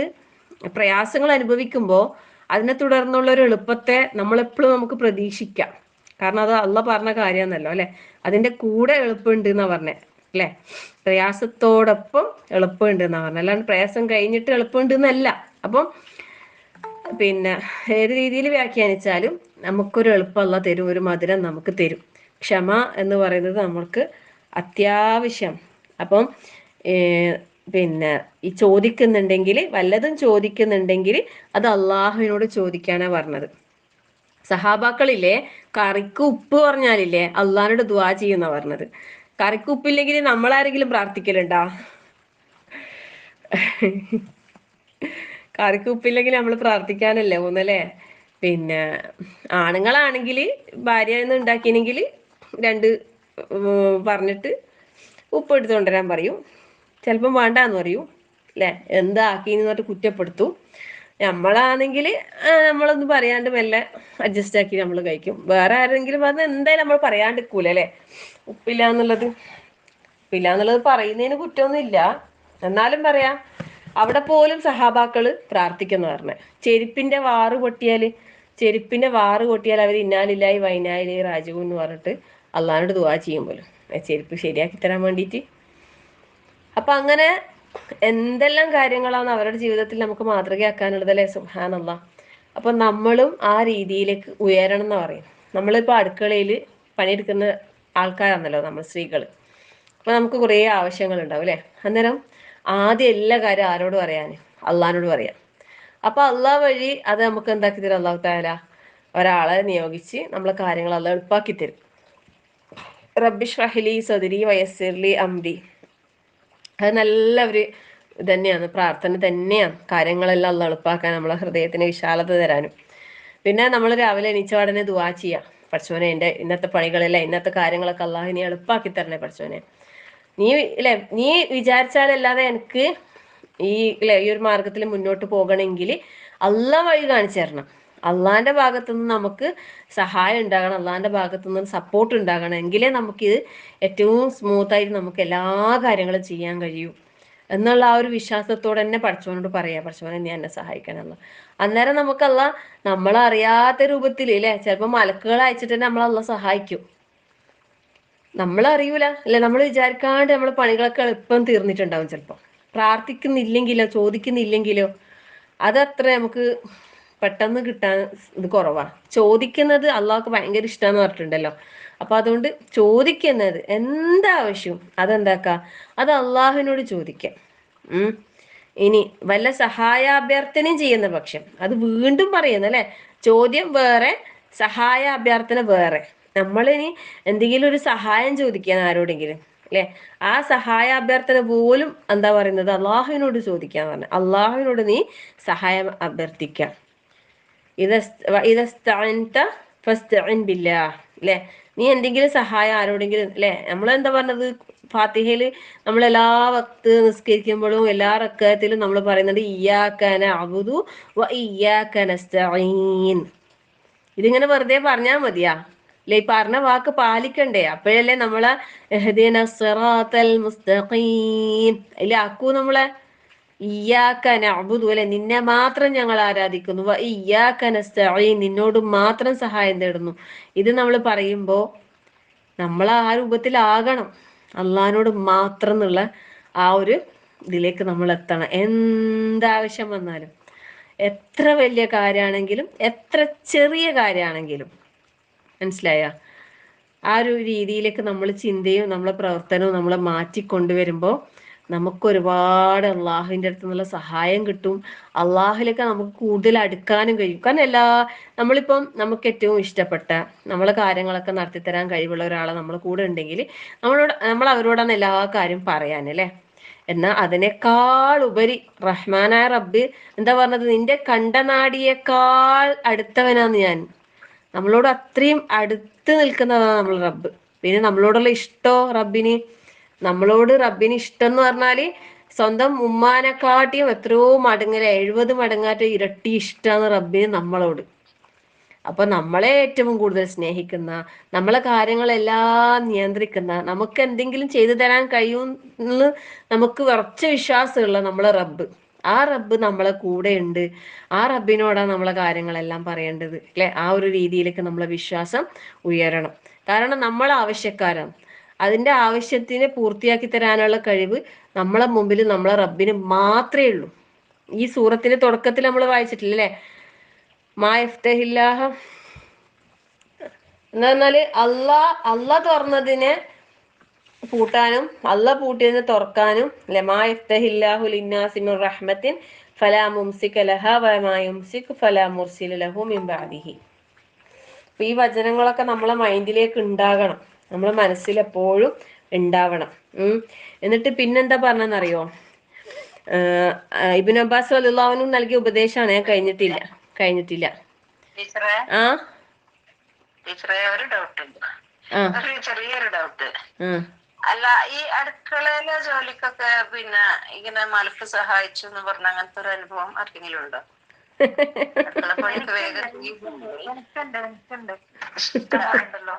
S1: പ്രയാസങ്ങൾ അനുഭവിക്കുമ്പോൾ അതിനെ തുടർന്നുള്ള ഒരു എളുപ്പത്തെ നമ്മളെപ്പോഴും നമുക്ക് പ്രതീക്ഷിക്കാം. കാരണം അത് അള്ള പറഞ്ഞ കാര്യമാണല്ലോ അല്ലെ, അതിന്റെ കൂടെ എളുപ്പമുണ്ട് എന്നാ പറഞ്ഞേ അല്ലെ. പ്രയാസത്തോടൊപ്പം എളുപ്പമുണ്ട് എന്നാ പറഞ്ഞത്, അല്ലാണ്ട് പ്രയാസം കഴിഞ്ഞിട്ട് എളുപ്പമുണ്ട് എന്നല്ല. അപ്പം പിന്നെ ഏത് രീതിയിൽ വ്യാഖ്യാനിച്ചാലും നമുക്കൊരു എളുപ്പം അള്ള തരും, ഒരു മധുരം നമുക്ക് തരും. ക്ഷമ എന്ന് പറയുന്നത് നമ്മൾക്ക് അത്യാവശ്യം. അപ്പം പിന്നെ ഈ ചോദിക്കുന്നുണ്ടെങ്കിൽ, വല്ലതും ചോദിക്കുന്നുണ്ടെങ്കിൽ അത് അള്ളാഹുവിനോട് ചോദിക്കാനാ പറഞ്ഞത്. സഹാബാക്കളില്ലേ കറിക്ക് ഉപ്പ് പറഞ്ഞാലില്ലേ അള്ളാഹിനോട് ദുആ ചെയ്യുന്ന പറഞ്ഞത്. കറിക്ക് ഉപ്പില്ലെങ്കിൽ നമ്മളാരെങ്കിലും പ്രാർത്ഥിക്കലുണ്ടാ? കറിക്ക് ഉപ്പില്ലെങ്കിൽ നമ്മൾ പ്രാർത്ഥിക്കാനല്ലേ പോകുന്നല്ലേ. പിന്നെ ആണുങ്ങളാണെങ്കിൽ ഭാര്യ എന്ന് ഉണ്ടാക്കിയെങ്കിൽ രണ്ട് പറഞ്ഞിട്ട് ഉപ്പ് എടുത്ത് കൊണ്ടുവരാൻ പറയും, ചിലപ്പം വേണ്ടാന്ന് പറയും അല്ലേ, എന്താ ആക്കിന്ന് പറഞ്ഞിട്ട് കുറ്റപ്പെടുത്തും. നമ്മളാണെങ്കിൽ നമ്മളൊന്നും പറയാണ്ട് മെല്ലെ അഡ്ജസ്റ്റ് ആക്കി നമ്മൾ കഴിക്കും. വേറെ ആരെങ്കിലും പറഞ്ഞാൽ എന്തായാലും നമ്മൾ പറയാണ്ടിരിക്കൂല അല്ലേ ഉപ്പില്ല എന്നുള്ളത്. ഉപ്പില്ല എന്നുള്ളത് പറയുന്നതിന് കുറ്റമൊന്നും ഇല്ല, എന്നാലും പറയാം. അവിടെ പോലും സഹാബാക്കള് പ്രാർത്ഥിക്കുന്ന പറഞ്ഞെ, ചെരുപ്പിന്റെ വാറ് പൊട്ടിയാൽ അവർ ഇന്നാലില്ലായി വൈനാലി റാജു എന്ന് പറഞ്ഞിട്ട് അള്ളാഹിനോട് ദുആ ചെയ്യും പോലും ചെരുപ്പ് ശരിയാക്കി തരാൻ വേണ്ടിയിട്ട്. അപ്പൊ അങ്ങനെ എന്തെല്ലാം കാര്യങ്ങളാണ് അവരുടെ ജീവിതത്തിൽ നമുക്ക് മാതൃകയാക്കാനുള്ളത് അല്ലെ. സുബ്ഹാനല്ലാഹ്. അപ്പൊ നമ്മളും ആ രീതിയിലേക്ക് ഉയരണം എന്ന് പറയും. നമ്മളിപ്പോ അടുക്കളയിൽ പണിയെടുക്കുന്ന ആൾക്കാരാണല്ലോ നമ്മൾ സ്ത്രീകൾ. അപ്പൊ നമുക്ക് കുറേ ആവശ്യങ്ങൾ ഉണ്ടാവും അല്ലെ. അന്നേരം ആദ്യം എല്ലാ കാര്യം ആരോട് പറയാൻ? അള്ളാഹിനോട് പറയാം. അപ്പൊ അള്ളാഹ് വഴി അത് നമുക്ക് എന്താക്കി തരും അള്ളാഹു തആല, ഒരാളെ നിയോഗിച്ച് നമ്മളെ കാര്യങ്ങൾ അള്ളാഹ് എളുപ്പാക്കി തരും. റബ്ബിഷ്റഹ് ലി സദ്രി വയസ്സിർ ലി അംരി, അത് നല്ല ഒരു തന്നെയാണ്, പ്രാർത്ഥന തന്നെയാണ്. കാര്യങ്ങളെല്ലാം അള്ളാഹ് എളുപ്പാക്കാൻ, നമ്മളെ ഹൃദയത്തിന് വിശാലത തരാനും. പിന്നെ നമ്മൾ രാവിലെ എണീച്ച ഉടനെ ദുആ ചെയ്യാം, പഠിച്ചോനെ എൻ്റെ ഇന്നത്തെ പണികളെല്ലാം ഇന്നത്തെ കാര്യങ്ങളൊക്കെ അള്ളാഹു നീ എളുപ്പാക്കി തരണേ പഠിച്ചോനെ. നീ വിചാരിച്ചാലല്ലാതെ എനിക്ക് ഈ ഒരു മാർഗത്തിൽ മുന്നോട്ട് പോകണമെങ്കിൽ അള്ളാഹ് വഴി കാണിച്ചു തരണം. അള്ളാന്റെ ഭാഗത്തു നിന്ന് നമുക്ക് സഹായം ഉണ്ടാകണം, അള്ളാന്റെ ഭാഗത്തു നിന്ന് സപ്പോർട്ട് ഉണ്ടാകണം, എങ്കിലേ നമുക്ക് ഇത് ഏറ്റവും സ്മൂത്തായിട്ട് നമുക്ക് എല്ലാ കാര്യങ്ങളും ചെയ്യാൻ കഴിയൂ എന്നുള്ള ആ ഒരു വിശ്വാസത്തോടെ തന്നെ പഠിച്ചവനോട് പറയാ, പഠിച്ചവനെ നീ എന്നെ സഹായിക്കാനുള്ള. അന്നേരം നമുക്കല്ല നമ്മളറിയാത്ത രൂപത്തിൽ അല്ലെ, ചിലപ്പോ മലക്കുകൾ അയച്ചിട്ട് തന്നെ നമ്മളല്ല സഹായിക്കും. നമ്മളറിയൂല അല്ലെ, നമ്മൾ വിചാരിക്കാണ്ട് നമ്മളെ പണികളൊക്കെ എളുപ്പം തീർന്നിട്ടുണ്ടാവും. ചിലപ്പോ പ്രാർത്ഥിക്കുന്നില്ലെങ്കിലോ ചോദിക്കുന്നില്ലെങ്കിലോ അതത്ര നമുക്ക് പെട്ടെന്ന് കിട്ടാൻ ഇത് കുറവാ. ചോദിക്കുന്നത് അള്ളാഹ്ക്ക് ഭയങ്കര ഇഷ്ടമാന്ന് പറഞ്ഞിട്ടുണ്ടല്ലോ. അപ്പൊ അതുകൊണ്ട് ചോദിക്കുന്നത് എന്താവശ്യവും അതെന്താക്ക, അത് അള്ളാഹുവിനോട് ചോദിക്കാം. ഇനി വല്ല സഹായാഭ്യർത്ഥനയും ചെയ്യുന്ന പക്ഷം അത് വീണ്ടും പറയുന്നു അല്ലെ, ചോദ്യം വേറെ സഹായ അഭ്യർത്ഥന വേറെ. നമ്മളിനി എന്തെങ്കിലും ഒരു സഹായം ചോദിക്കാൻ ആരോടെങ്കിലും അല്ലെ, ആ സഹായ അഭ്യർത്ഥന പോലും എന്താ പറയുന്നത്, അള്ളാഹുവിനോട് ചോദിക്കാൻ പറഞ്ഞു. അള്ളാഹുവിനോട് നീ സഹായം അഭ്യർത്ഥിക്കാം. അല്ലെ, നീ എന്തെങ്കിലും സഹായം ആരോടെങ്കിലും അല്ലെ, നമ്മളെന്താ പറഞ്ഞത് ഫാത്തിഹയില് നമ്മൾ എല്ലാ വക്ത് നിസ്കരിക്കുമ്പോഴും എല്ലാ റക്അത്തിലും നമ്മൾ പറയുന്നുണ്ട് ഇയ്യാക നഅ്ബുദു വ ഇയ്യാക നസ്തഈൻ. ഇതിങ്ങനെ വെറുതെ പറഞ്ഞാൽ മതിയാ അല്ലെ, ഈ പറഞ്ഞ വാക്ക് പാലിക്കണ്ടേ, അപ്പോഴല്ലേ നമ്മളെ ഇഹ്ദിന സിറാത്തൽ മുസ്തഖീം അതിൽ ആക്കൂ നമ്മളെ. ഇയ്യാക നഅ്ബുദു അല്ലെ, നിന്നെ മാത്രം ഞങ്ങൾ ആരാധിക്കുന്നു, വ ഇയ്യാക നസ്തഈൻ നിന്നോട് മാത്രം സഹായം തേടുന്നു. ഇത് നമ്മൾ പറയുമ്പോ നമ്മൾ ആ രൂപത്തിലാകണം, അള്ളഹാനോട് മാത്രം എന്നുള്ള ആ ഒരു ഇതിലേക്ക് നമ്മൾ എത്തണം. എന്താവശ്യം വന്നാലും, എത്ര വലിയ കാര്യമാണെങ്കിലും എത്ര ചെറിയ കാര്യമാണെങ്കിലും, മനസ്സിലായ ആ ഒരു രീതിയിലേക്ക് നമ്മൾ ചിന്തയും നമ്മളെ പ്രവർത്തനവും നമ്മളെ മാറ്റിക്കൊണ്ടുവരുമ്പോൾ നമുക്ക് ഒരുപാട് അള്ളാഹുവിൻ്റെ അടുത്ത് നിന്നുള്ള സഹായം കിട്ടും. അള്ളാഹുലേക്ക് നമുക്ക് കൂടുതൽ അടുക്കാനും കഴിയും. കാരണം നമ്മളിപ്പം നമുക്ക് ഏറ്റവും ഇഷ്ടപ്പെട്ട നമ്മളെ കാര്യങ്ങളൊക്കെ നടത്തിത്തരാൻ കഴിവുള്ള ഒരാളെ നമ്മൾ കൂടെ ഉണ്ടെങ്കിൽ നമ്മൾ അവരോടാണ് എല്ലാ കാര്യം പറയാനല്ലേ. എന്നാൽ അതിനേക്കാൾ ഉപരി റഹ്മാനായ റബ്ബ് എന്താ പറഞ്ഞത്, നിന്റെ കണ്ടനാടിയേക്കാൾ അടുത്തവനാന്ന് ഞാൻ. നമ്മളോട് അത്രയും അടുത്ത് നിൽക്കുന്നതാണ് നമ്മൾ റബ്ബ്. പിന്നെ നമ്മളോടുള്ള ഇഷ്ടോ റബ്ബിന്, നമ്മളോട് റബ്ബിന് ഇഷ്ടം എന്ന് പറഞ്ഞാല് സ്വന്തം ഉമ്മാനെക്കാട്ടിയും എത്രയോ മടങ്ങര 70 മടങ്ങാറ്റ ഇരട്ടി ഇഷ്ടമാണ് റബ്ബിന് നമ്മളോട്. അപ്പൊ നമ്മളെ ഏറ്റവും കൂടുതൽ സ്നേഹിക്കുന്ന, നമ്മളെ കാര്യങ്ങളെല്ലാം നിയന്ത്രിക്കുന്ന, നമുക്ക് എന്തെങ്കിലും ചെയ്തു തരാൻ കഴിയുമെന്ന് നമുക്ക് ഉറച്ച വിശ്വാസമുള്ള നമ്മളെ റബ്ബ്, ആ റബ്ബ് നമ്മളെ കൂടെ ഉണ്ട്. ആ റബ്ബിനോടാണ് നമ്മളെ കാര്യങ്ങളെല്ലാം പറയേണ്ടത് അല്ലെ. ആ ഒരു രീതിയിലേക്ക് നമ്മളെ വിശ്വാസം ഉയരണം. കാരണം നമ്മൾ ആവശ്യക്കാരാണ്, അതിന്റെ ആവശ്യത്തിനെ പൂർത്തിയാക്കി തരാനുള്ള കഴിവ് നമ്മളെ മുമ്പിൽ നമ്മളെ റബ്ബിന് മാത്രമേ ഉള്ളൂ. ഈ സൂറത്തിന്റെ തുടക്കത്തിൽ നമ്മൾ വായിച്ചിട്ടില്ല അല്ലെ, മാ യഫ്തഹില്ലാഹ എന്ന് പറഞ്ഞാല് അള്ളാ തുറന്നതിനെ പൂട്ടാനും അള്ള പൂട്ടിയതിനെ തുറക്കാനും അല്ലെ. മാ യഫ്തഹില്ലാഹു ലിന്നാസി മിർ റഹ്മത്തിൻ ഫലാ മുംസിക ലഹാ വമാ യുംസിക് ഫലാ മുർസില ലഹു മിൻ ബഅദിഹി. അപ്പൊ ഈ വചനങ്ങളൊക്കെ നമ്മളെ മൈൻഡിലേക്ക് ഉണ്ടാകണം, നമ്മളെ മനസ്സിൽ എപ്പോഴും ഉണ്ടാവണം. എന്നിട്ട് പിന്നെന്താ പറഞ്ഞെന്നറിയോ, ഇബ്നു അബ്ബാസ് റളിയല്ലാഹു അൻഹു നൽകിയ ഉപദേശമാണ്. ഞാൻ കഴിഞ്ഞിട്ടില്ല. ആ
S2: ഒരു ഡൗട്ട് ഉണ്ട്, ചെറിയൊരു ഡൗട്ട്. അല്ല, ഈ അടുക്കളയിലെ ജോലിക്കൊക്കെ പിന്നെ ഇങ്ങനെ മലക്ക് സഹായിച്ചു എന്ന് പറഞ്ഞ അങ്ങനത്തെ ഒരു അനുഭവം ആർക്കെങ്കിലും ഉണ്ടോ? അടുക്കളപ്പണിക്ക് വേഗം ഉണ്ടല്ലോ,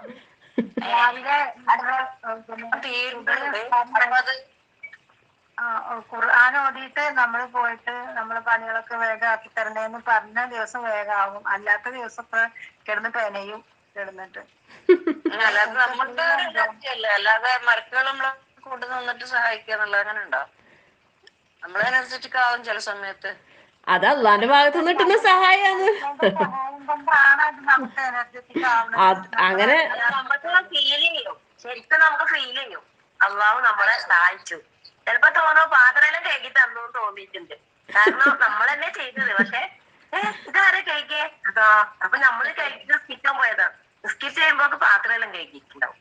S2: ഖുർആൻ ഓതിയിട്ട് നമ്മൾ പോയിട്ട് നമ്മളെ പണികളൊക്കെ വേഗം ആക്കി തരണേന്ന് പറഞ്ഞ ദിവസം വേഗം ആവും, അല്ലാത്ത ദിവസമൊക്കെ കിടന്ന് പെനയും കിടന്നിട്ട്. അല്ലാതെ നമ്മൾക്ക് അല്ലാതെ മരക്കുകൾ നമ്മളെ കൂടെ നിന്നിട്ട് സഹായിക്കുക എന്നുള്ളത് അങ്ങനെ ഉണ്ടോ? നമ്മൾ എനർജറ്റിക് ആവും ചില സമയത്ത്.
S1: അത് അള്ളാന്റെ ഭാഗത്ത് നിന്ന് കിട്ടുന്ന സഹായമാണ്. അങ്ങനെ
S2: നമുക്ക് ഫീൽ ചെയ്യും, ശരിക്കും നമുക്ക് ഫീൽ ചെയ്യും അള്ളാഹു നമ്മളെ സഹായിച്ചു. ചിലപ്പോ തോന്നും പാത്രം കേക്കി തന്നു തോന്നിയിട്ടുണ്ട്, കാരണം നമ്മൾ തന്നെ ചെയ്തത്. പക്ഷെ ഇതാരെ കേക്കേ അതോ, അപ്പൊ നമ്മള് കഴിച്ചിട്ട് നിസ്കരിക്കാൻ പോയതാണ്, നിസ്കരിച്ച് കഴിയുമ്പോ പാത്രം കേക്കിട്ടുണ്ടാവും.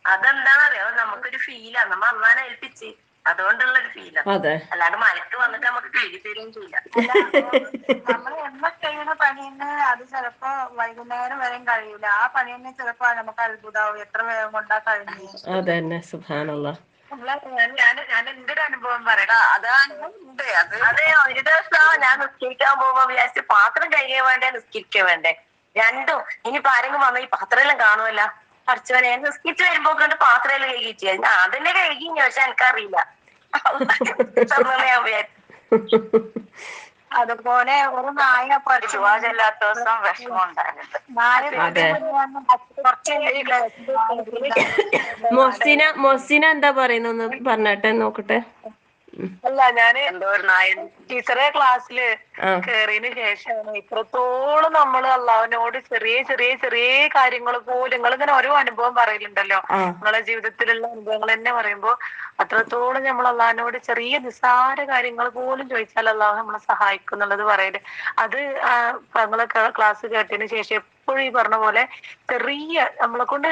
S2: അതെന്താണെന്നറിയോ, നമുക്കൊരു ഫീലാണ്, നമ്മൾ അള്ളാനെ ഏൽപ്പിച്ച്, അതുകൊണ്ടുള്ള ഒരു ഫീലാണ്. അല്ലാണ്ട് മലക്ക് വന്നിട്ട് നമുക്ക് കഴുകി തരുകയും ചെയ്യില്ല. നമ്മൾ എണ്ണ ചെയ്യുന്ന പണിന്ന് അത് ചിലപ്പോ വൈകുന്നേരം വരെയും കഴിയൂല. ആ പണി തന്നെ ചിലപ്പോ നമുക്ക് അത്ഭുതമാവും, എത്ര വേഗം കൊണ്ടാ കഴിഞ്ഞു.
S1: അതന്നെ സുബ്ഹാനല്ലാഹ്.
S2: ഞാൻ എന്റെ ഒരു അനുഭവം പറയടാ. ഉണ്ട് അത്. അതെ, ഒരു ദിവസം ഞാൻ നിസ്കരിക്കാൻ പോകുമ്പോ വിചാരിച്ച് പാത്രം കഴുകാൻ വേണ്ടേ നിസ്കരിക്കാൻ വേണ്ടേ രണ്ടും. ഇനിയിപ്പോ ആരെങ്കിലും വന്ന ഈ പാത്രം എല്ലാം കാണുമല്ല, പഠിച്ചവനെ നിസ്കരിച്ച് വരുമ്പോ കണ്ട് പാത്രം എല്ലാം കഴുകിച്ച് ഞാൻ അതന്നെ കഴുകി, പക്ഷെ എനിക്കറിയില്ല. ഞാൻ വിചാരിച്ചു. അതുപോലെ ഒരു നായ പരിചുവാചല്ലാത്ത ദിവസം വിഷമം ഉണ്ടായിരുന്നു.
S1: മൊസിന എന്താ പറയുന്ന പറഞ്ഞട്ടെ നോക്കട്ടെ.
S2: അല്ല, ഞാന് എന്തോ ഒരു നായ ടീച്ചറെ ക്ലാസ്സില് കേറിയതിന് ശേഷമാണ് ഇത്രത്തോളം നമ്മൾ അള്ളാഹുവിനോട് ചെറിയ ചെറിയ ചെറിയ കാര്യങ്ങൾ പോലും, നിങ്ങളിങ്ങനെ ഓരോ അനുഭവം പറയലുണ്ടല്ലോ, നിങ്ങളെ ജീവിതത്തിലുള്ള അനുഭവങ്ങൾ തന്നെ പറയുമ്പോ അത്രത്തോളം നമ്മൾ അള്ളാഹിനോട് ചെറിയ നിസ്സാര കാര്യങ്ങൾ പോലും ചോദിച്ചാൽ അള്ളാഹു നമ്മളെ സഹായിക്കും എന്നുള്ളത് പറയല്. അത് നിങ്ങളെ ക്ലാസ് കേട്ടതിന് ശേഷം എപ്പോഴും ഈ പറഞ്ഞ പോലെ ചെറിയ നമ്മളെ കൊണ്ട്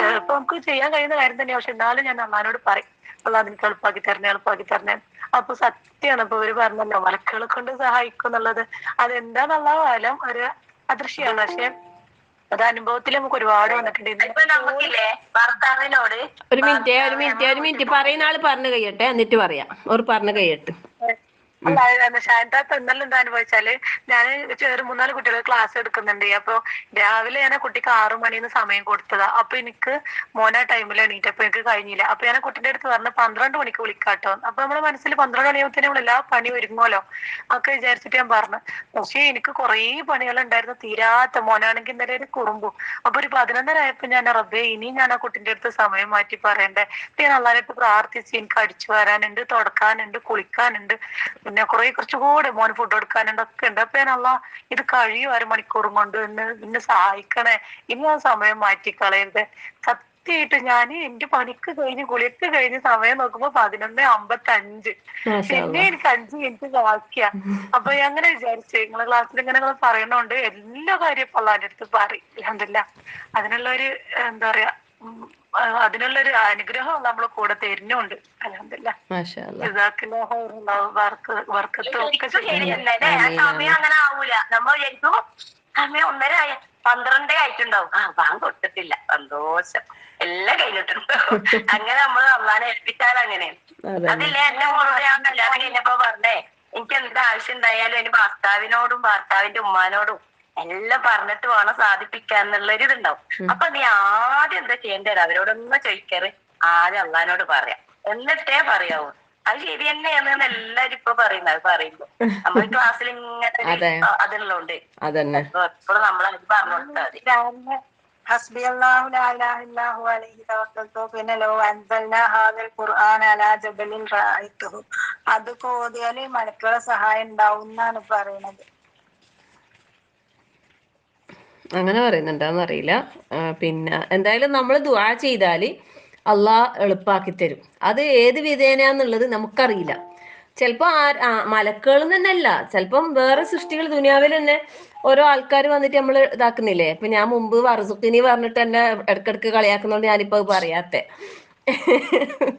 S2: ചിലപ്പോ നമുക്ക് ചെയ്യാൻ കഴിയുന്ന കാര്യം തന്നെയാണ്, പക്ഷെ എന്നാലും ഞാൻ അള്ളാഹിനോട് പറയും അള്ളാഹ് എനിക്ക് എളുപ്പാക്കി തരണേ, എളുപ്പാക്കി തരണേ. അപ്പൊ സത്യമാണ് ഇപ്പൊ ഇവര് പറഞ്ഞല്ലോ മലക്കുകളെ കൊണ്ട് സഹായിക്കും എന്നുള്ളത്. അതെന്താന്നുള്ള കാലം ഒരു അദൃശ്യമാണ്, പക്ഷെ അത് അനുഭവത്തിൽ നമുക്ക് ഒരുപാട് വന്നിട്ടുണ്ട്. ഇപ്പൊ നമുക്കില്ലേ ഭർത്താവിനോട്
S1: ഒരു മിനിറ്റ് പറയുന്ന ആള് പറഞ്ഞു കഴിയട്ടെ, എന്നിട്ട് പറയാം. ഒരു പറഞ്ഞു കഴിയട്ടെ.
S2: അല്ല, ഷാൻതാത്ത ഇന്നലെ എന്താ അനുഭവിച്ചാല്, ഞാൻ ഒരു 3-4 കുട്ടികൾ ക്ലാസ് എടുക്കുന്നുണ്ട്. അപ്പൊ രാവിലെ ഞാൻ കുട്ടിക്ക് 6 മണിന്ന് സമയം കൊടുത്തതാ. അപ്പൊ എനിക്ക് മോന ടൈമിൽ എണീറ്റപ്പോ എനിക്ക് കഴിഞ്ഞില്ല. അപ്പൊ ഞാൻ കുട്ടിന്റെ അടുത്ത് പറഞ്ഞു 12 മണിക്ക് വിളിക്കാട്ടോ. അപ്പൊ നമ്മളെ മനസ്സിൽ 12 മണിയാകുമ്പത്തേനും നമ്മൾ എല്ലാ പണി ഒരുങ്ങുമല്ലോ ഒക്കെ വിചാരിച്ചിട്ട് ഞാൻ പറഞ്ഞു. പക്ഷെ എനിക്ക് കുറേ പണികൾ ഉണ്ടായിരുന്നു, തീരാത്ത. മോനാണെങ്കിൽ ഇന്നലെ ഒരു കുറുമ്പും. അപ്പൊ ഒരു 11:30 ആയപ്പോ ഞാൻ റബ്ബേ ഇനി ഞാൻ ആ കുട്ടിന്റെ അടുത്ത് സമയം മാറ്റി പറയണ്ടേ. ഞാൻ അള്ളാഹുവിനടുത്ത് പ്രാർത്ഥിച്ച് എനിക്ക് അടിച്ചു വരാനുണ്ട്, തുടക്കാനുണ്ട്, കുളിക്കാനുണ്ട്, പിന്നെ കുറച്ചുകൂടെ മോന് ഫുഡ് കൊടുക്കാനുണ്ട്, ഒക്കെ ഉണ്ട്. അപ്പൊ ഞാൻ ഇത് കഴിയും 1 മണിക്കൂറും കൊണ്ട് എന്നെ സഹായിക്കണേ, ഇനി ആ സമയം മാറ്റിക്കളയരുത്. സത്യമായിട്ട് ഞാൻ എന്റെ പണിക്ക് കഴിഞ്ഞ് കുളിക്ക് കഴിഞ്ഞ് സമയം നോക്കുമ്പോ 11:55. പിന്നെ എനിക്ക് 5 മിനിറ്റ് ബാക്കിയാ. അപ്പൊ അങ്ങനെ വിചാരിച്ചു നിങ്ങളെ ക്ലാസ്സിൽ ഇങ്ങനെ നിങ്ങൾ പറയണോണ്ട് എല്ലാ കാര്യവും ഇപ്പൊ അള്ളാന്റെ അടുത്ത് പറയും. അൽഹംദുലില്ലാ. അതിനുള്ളൊരു എന്താ പറയാ, അതിനുള്ളൊരു അനുഗ്രഹം നമ്മളെ കൂടെ തരുന്നുണ്ട്. അൽഹംദുലില്ലാ. സമയം അങ്ങനെ ആവൂല. നമ്മൾ വിചാരിക്കും സമയം 1:30 12 ആയിട്ടുണ്ടാവും, ബാങ്ക് കൊടുത്തിട്ടില്ല, സന്തോഷം, എല്ലാം കഴിഞ്ഞിട്ടുണ്ടാവും. അങ്ങനെ നമ്മൾ അള്ളാനെ ഏൽപ്പിച്ചാൽ അങ്ങനെയാണ്. അതില്ലേ എന്റെ മോളോട് ഞാൻ കല്യാണം കഴിഞ്ഞപ്പോ പറഞ്ഞേ, എനിക്ക് എന്ത് ആവശ്യം ഉണ്ടായാലും എന്റെ ഭർത്താവിനോടും ഭർത്താവിന്റെ ഉമ്മാനോടും എല്ലാം പറഞ്ഞിട്ട് വേണം സാധിപ്പിക്കാന്നുള്ളൊരു ഇതുണ്ടാവും. അപ്പൊ നീ ആദ്യം എന്താ ചെയ്യേണ്ടത്, അവരോടൊന്നും ചോദിക്കാറ്, ആദ്യം അള്ളഹാനോട് പറയാം, എന്നിട്ടേ പറയാവൂ. അത് ശരി തന്നെയാണെന്ന് എല്ലാരും ഇപ്പൊ പറയുന്നത്. പറയുമ്പോ നമ്മൾ ക്ലാസ്സിൽ ഇങ്ങനെ അതുള്ളതുകൊണ്ട് എപ്പോഴും നമ്മളത് പറഞ്ഞു കൊടുത്താൽ മതി. ഹസ്ബി അല്ലാഹു ലാ ഇലാഹ ഇല്ലാ ഹുവ അലൈഹി തവക്കൽതു. പിന്നെ ലോ അൻസൽനാ ഹാദൽ ഖുർആന അലാ ജബലിൻ റഅയ്തുഹു. അത് ഓതിയാൽ മലക്കുകളുടെ സഹായം ഉണ്ടാവും എന്നാണ് പറയുന്നത്.
S1: അങ്ങനെ പറയുന്നുണ്ടാന്ന് അറിയില്ല. പിന്നെ എന്തായാലും നമ്മൾ ദുആ ചെയ്താല് അള്ളാഹ് എളുപ്പാക്കി തരും. അത് ഏത് വിധേനയാന്നുള്ളത് നമുക്കറിയില്ല. ചിലപ്പോ മലക്കുകൾ തന്നെയല്ല, ചിലപ്പം വേറെ സൃഷ്ടികൾ ദുനിയാവിൽ തന്നെ ഓരോ ആൾക്കാർ വന്നിട്ട് നമ്മൾ ഇതാക്കുന്നില്ലേ. ഇപ്പൊ ഞാൻ മുമ്പ് വർസുക്കിനി പറഞ്ഞിട്ട് എന്നെ ഇടക്കിടക്ക് കളിയാക്കുന്നോണ്ട് ഞാനിപ്പോ പറയാത്തെ.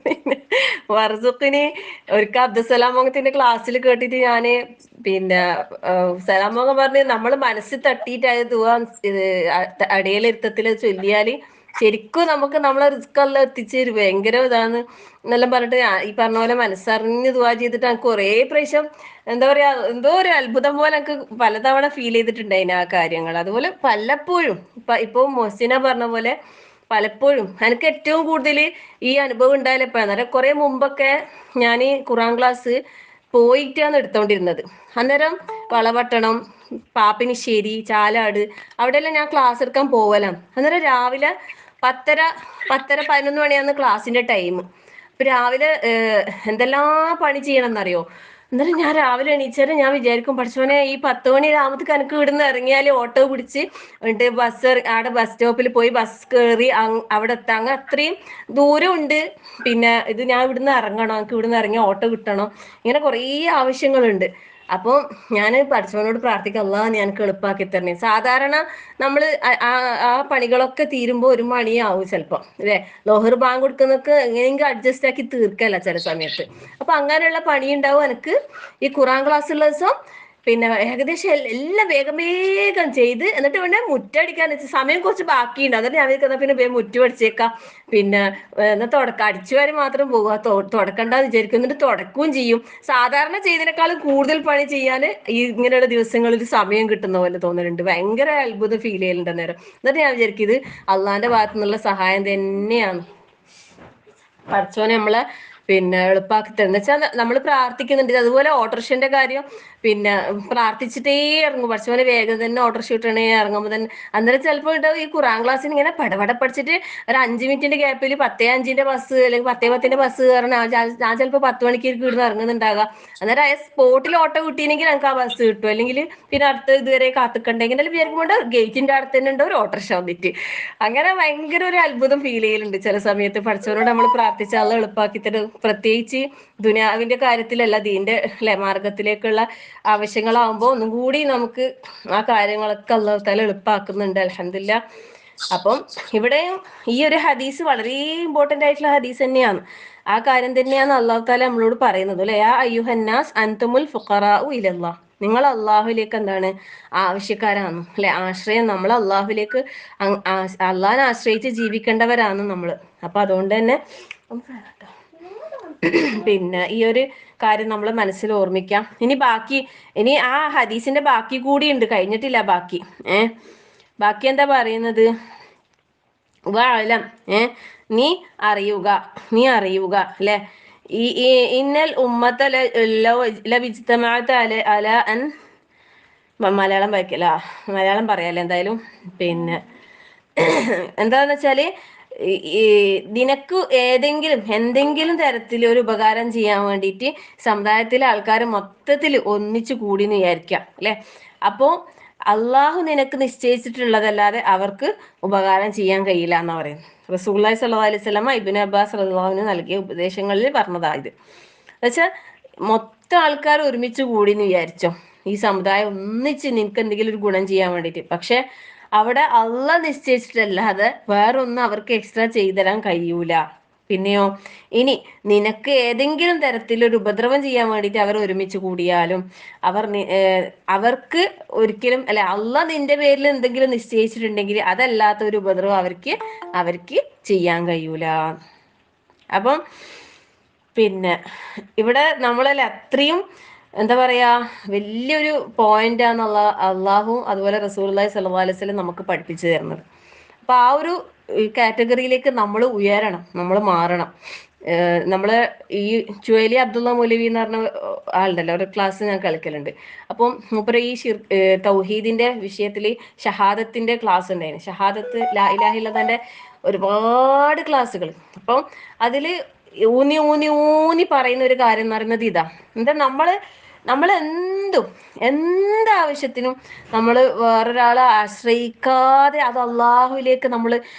S1: പിന്നെ വർസുക്കിനി ഒരിക്കൽ അബ്ദുസലാമോഹത്തിന്റെ ക്ലാസ്സിൽ കേട്ടിട്ട് ഞാന് പിന്നെ സലാമോഹൻ പറഞ്ഞ് നമ്മള് മനസ്സിൽ തട്ടിയിട്ട് അടിയലിരുത്തത്തില് ചൊല്ലിയാല് ശരിക്കും നമുക്ക് നമ്മളെ റിസ്കെല്ലാം എത്തിച്ച് തരും. ഭയങ്കര ഇതാണ് എന്നെല്ലാം പറഞ്ഞിട്ട് ഈ പറഞ്ഞ പോലെ മനസ്സറിഞ്ഞ് ദുആ ചെയ്തിട്ട് എനിക്ക് കുറേ പ്രാവശ്യം എന്താ പറയാ, എന്തോ ഒരു അത്ഭുതം പോലെ എനിക്ക് പലതവണ ഫീൽ ചെയ്തിട്ടുണ്ടായിന് ആ കാര്യങ്ങൾ. അതുപോലെ പലപ്പോഴും ഇപ്പൊ മൊഹ്സിന പറഞ്ഞ പോലെ പലപ്പോഴും എനിക്ക് ഏറ്റവും കൂടുതൽ ഈ അനുഭവം ഉണ്ടായാലും എപ്പോഴാണ്, അന്നേരം കുറെ മുമ്പൊക്കെ ഞാൻ ഖുറാൻ ക്ലാസ് പോയിട്ടാണ് എടുത്തോണ്ടിരുന്നത്. അന്നേരം വളപട്ടണം, പാപ്പിനിശ്ശേരി, ചാലാട് അവിടെയെല്ലാം ഞാൻ ക്ലാസ് എടുക്കാൻ പോവലാണ്. അന്നേരം രാവിലെ 10:30 മണിയാണ് ക്ലാസ്സിന്റെ ടൈം. അപ്പൊ രാവിലെ എന്തെല്ലാം പണി ചെയ്യണം എന്നറിയോ. എന്നാലും ഞാൻ രാവിലെ എണീച്ചാലും ഞാൻ വിചാരിക്കും, പഠിച്ചോനെ ഈ 10 മണിയാകുമ്പോഴത്തേക്ക് എനിക്ക് ഇവിടുന്ന് ഇറങ്ങിയാൽ ഓട്ടോ പിടിച്ച് എന്നിട്ട് അവിടെ ബസ് സ്റ്റോപ്പിൽ പോയി ബസ് കയറി അവിടെ എത്താം. അങ്ങ് അത്രയും ദൂരം ഉണ്ട്. പിന്നെ ഇത് ഞാൻ ഇവിടുന്ന് ഇറങ്ങണം, എനിക്ക് ഇവിടുന്ന് ഇറങ്ങി ഓട്ടോ കിട്ടണം, ഇങ്ങനെ കുറേ ആവശ്യങ്ങളുണ്ട്. അപ്പോൾ ഞാൻ പഠിച്ചവനോട് പ്രാർത്ഥിക്കാം, അല്ലാഹ് ഞങ്ങൾക്ക് എളുപ്പാക്കി തരണേ. സാധാരണ നമ്മൾ ആ പണികളൊക്കെ തീരുമ്പോൾ 1 മണിയാവും ചിലപ്പോൾ അല്ലേ. ലോഹർ ബാങ്ക് കൊടുക്കുന്നൊക്കെ എങ്ങനെയെങ്കിലും അഡ്ജസ്റ്റ് ആക്കി തീർക്കല്ല ചില സമയത്ത്. അപ്പൊ അങ്ങനെയുള്ള പണി ഉണ്ടാവും എനിക്ക്. ഈ ഖുറാൻ ക്ലാസ് ഉള്ള ദിവസം പിന്നെ ഏകദേശം എല്ലാം വേഗം വേഗം ചെയ്ത് എന്നിട്ട് പിന്നെ മുറ്റടിക്കാൻ സമയം കുറച്ച് ബാക്കിയുണ്ട്. എന്നിട്ട് ഞാൻ വിചാരിക്കുന്ന പിന്നെ വേഗം മുറ്റം അടിച്ചേക്കാം. പിന്നെ എന്നാ അടിച്ചു വാരി മാത്രം പോകുക, തുടക്കണ്ടെന്ന് വിചാരിക്കും. എന്നിട്ട് തുടക്കുകയും ചെയ്യും. സാധാരണ ചെയ്തതിനേക്കാളും കൂടുതൽ പണി ചെയ്യാൻ ഈ ഇങ്ങനെയുള്ള ദിവസങ്ങളിൽ സമയം കിട്ടുന്ന പോലെ തോന്നലുണ്ട്. ഭയങ്കര അത്ഭുതം ഫീൽ ചെയ്യലുണ്ട് അന്നേരം. എന്നിട്ട് ഞാൻ വിചാരിക്കും ഇത് അള്ളാന്റെ ഭാഗത്തു നിന്നുള്ള സഹായം തന്നെയാണ്. പഠിച്ചോനെ നമ്മളെ പിന്നെ എളുപ്പാക്കി തരുന്ന വെച്ചാൽ നമ്മൾ പ്രാർത്ഥിക്കുന്നുണ്ട്. അതുപോലെ ഓട്ടോറിക്ഷന്റെ കാര്യം പിന്നെ പ്രാർത്ഥിച്ചിട്ടേ ഇറങ്ങും. പഠിച്ചോനെ വേഗം തന്നെ ഓട്ടോറിക്ഷ കിട്ടണേ ഇറങ്ങുമ്പോൾ തന്നെ. അന്നേരം ചിലപ്പോൾ ഉണ്ടാവും ഈ ഖുറാൻ ക്ലാസ്സിന് ഇങ്ങനെ പടപട പഠിച്ചിട്ട് ഒരു 5 മിനിറ്റിന്റെ ഗ്യാപ്പിൽ 10:05 ബസ് അല്ലെങ്കിൽ 10:10 ബസ് കയറണം. ഞാൻ ചിലപ്പോൾ 10 മണിക്ക് ഇവിടുന്ന് ഇറങ്ങുന്നുണ്ടാകാം. അന്നേരം ആ സ്പോട്ടിൽ ഓട്ടോ കിട്ടിയെങ്കിൽ എനിക്ക് ആ ബസ് കിട്ടും. അല്ലെങ്കിൽ പിന്നെ അടുത്ത് ഇതുവരെ കാത്തുക്കണ്ടെങ്കിൽ വിചാരിക്കുമ്പോൾ ഗേറ്റിന്റെ അടുത്ത് തന്നെ ഉണ്ട് ഒരു ഓട്ടോറിക്ഷ വന്നിട്ട്. അങ്ങനെ ഭയങ്കര ഒരു അത്ഭുതം ഫീൽ ചെയ്യലുണ്ട് ചില സമയത്ത്. പഠിച്ചവരോട് നമ്മൾ പ്രാർത്ഥിച്ച ആൾ എളുപ്പാക്കി തരും. പ്രത്യേകിച്ച് ദുനിയാവിന്റെ കാര്യത്തിലല്ല, ദീന്റെ മാർഗത്തിലേക്കുള്ള ആവശ്യങ്ങളാവുമ്പോൾ ഒന്നും കൂടി നമുക്ക് ആ കാര്യങ്ങളൊക്കെ അല്ലാഹു തആല എളുപ്പാക്കുന്നുണ്ട്. അൽഹംദുലില്ലാ. അപ്പം ഇവിടെയും ഈ ഒരു ഹദീസ് വളരെ ഇമ്പോർട്ടന്റ് ആയിട്ടുള്ള ഹദീസ് തന്നെയാണ്. ആ കാര്യം തന്നെയാണ് അല്ലാഹു തആല നമ്മളോട് പറയുന്നത് അല്ലെ, യാ അയ്യുഹന്നാസ് അൻതുമുൽ ഫുഖറാഉ ഇലല്ലാഹ്, നിങ്ങൾ അള്ളാഹുലേക്ക് എന്താണ് ആവശ്യക്കാരാണ് അല്ലെ. ആശ്രയം നമ്മൾ അള്ളാഹുലേക്ക് അള്ളാഹിനെ ആശ്രയിച്ച് ജീവിക്കേണ്ടവരാണ് നമ്മൾ. അപ്പൊ അതുകൊണ്ട് തന്നെ പിന്നെ ഈ ഒരു കാര്യം നമ്മൾ മനസ്സിൽ ഓർമ്മിക്കാം. ഇനി ആ ഹദീസിന്റെ ബാക്കി കൂടി ഉണ്ട്, കഴിഞ്ഞിട്ടില്ല ബാക്കി. ബാക്കി എന്താ പറയുന്നത്? വഅലം, നീ അറിയുക അല്ലെ. ഈ ഇന്നൽ ഉമ്മത ലവിജ്തമഅത അല അൻ മലയാളം പറയാലോ എന്തായാലും. പിന്നെ എന്താന്ന് വെച്ചാല് നിനക്ക് എന്തെങ്കിലും തരത്തിൽ ഒരു ഉപകാരം ചെയ്യാൻ വേണ്ടിയിട്ട് സമുദായത്തിലെ ആൾക്കാർ മൊത്തത്തിൽ ഒന്നിച്ചു കൂടിന്ന് വിചാരിക്കാം അല്ലെ. അപ്പോ അള്ളാഹു നിനക്ക് നിശ്ചയിച്ചിട്ടുള്ളതല്ലാതെ അവർക്ക് ഉപകാരം ചെയ്യാൻ കഴിയില്ല എന്നാ പറയുന്നത്. റസൂലുള്ളാഹി സ്വല്ലല്ലാഹു അലൈഹി വസല്ലമ ഇബ്നു അബ്ബാസ് റളിയല്ലാഹു അൻഹു നൽകിയ ഉപദേശങ്ങളിൽ പറഞ്ഞതാ ഇത്. എന്നുവെച്ചാൽ മൊത്തം ആൾക്കാർ ഒരുമിച്ച് കൂടിന്ന് വിചാരിച്ചോ, ഈ സമുദായം ഒന്നിച്ച് നിനക്ക് എന്തെങ്കിലും ഒരു ഗുണം ചെയ്യാൻ വേണ്ടിയിട്ട്. പക്ഷെ അവിടെ അള്ളാഹ് നിശ്ചയിച്ചിട്ടല്ലാതെ വേറൊന്നും അവർക്ക് എക്സ്ട്രാ ചെയ്തുതരാൻ കഴിയൂല. പിന്നെയോ, ഇനി നിനക്ക് ഏതെങ്കിലും തരത്തിലൊരു ഉപദ്രവം ചെയ്യാൻ വേണ്ടിയിട്ട് അവർ ഒരുമിച്ച് കൂടിയാലും അവർക്ക് ഒരിക്കലും അല്ലെ, അള്ളാഹ് നിന്റെ പേരിൽ എന്തെങ്കിലും നിശ്ചയിച്ചിട്ടുണ്ടെങ്കിൽ അതല്ലാത്ത ഒരു ഉപദ്രവം അവർക്ക് ചെയ്യാൻ കഴിയൂല. അപ്പം പിന്നെ ഇവിടെ നമ്മളല്ല അത്രയും എന്താ പറയാ വലിയൊരു പോയിന്റാണ് അള്ളാഹു അതുപോലെ റസൂലുള്ളാഹി സ്വല്ലല്ലാഹു അലൈഹി വസല്ലം നമുക്ക് പഠിപ്പിച്ചു തരുന്നത്. അപ്പൊ ആ ഒരു കാറ്റഗറിയിലേക്ക് നമ്മൾ ഉയരണം, നമ്മൾ മാറണം. നമ്മള് ഈ ചുവൈലി അബ്ദുള്ള മൗലവി എന്ന് പറഞ്ഞ ആളുണ്ടല്ലോ, ഒരു ക്ലാസ് ഞാൻ കളിക്കലുണ്ട്. അപ്പം മൂപ്പര് ഈ തൗഹീദിന്റെ വിഷയത്തിൽ ഷഹാദത്തിന്റെ ക്ലാസ് ഉണ്ടായിരുന്നു. ഷഹാദത്ത് ലാ ഇലാഹ ഇല്ലല്ലാഹ്ന്റെ ഒരുപാട് ക്ലാസ്സുകൾ. അപ്പം അതില് ഊന്നി ഊന്നി ഊന്നി പറയുന്ന ഒരു കാര്യം എന്ന് പറയുന്നത് ഇതാ. എന്താ നമ്മൾ എന്താവശ്യത്തിനും നമ്മൾ വേറൊരാളെ ആശ്രയിക്കാതെ അത് അള്ളാഹുവിലേക്ക് നമ്മൾ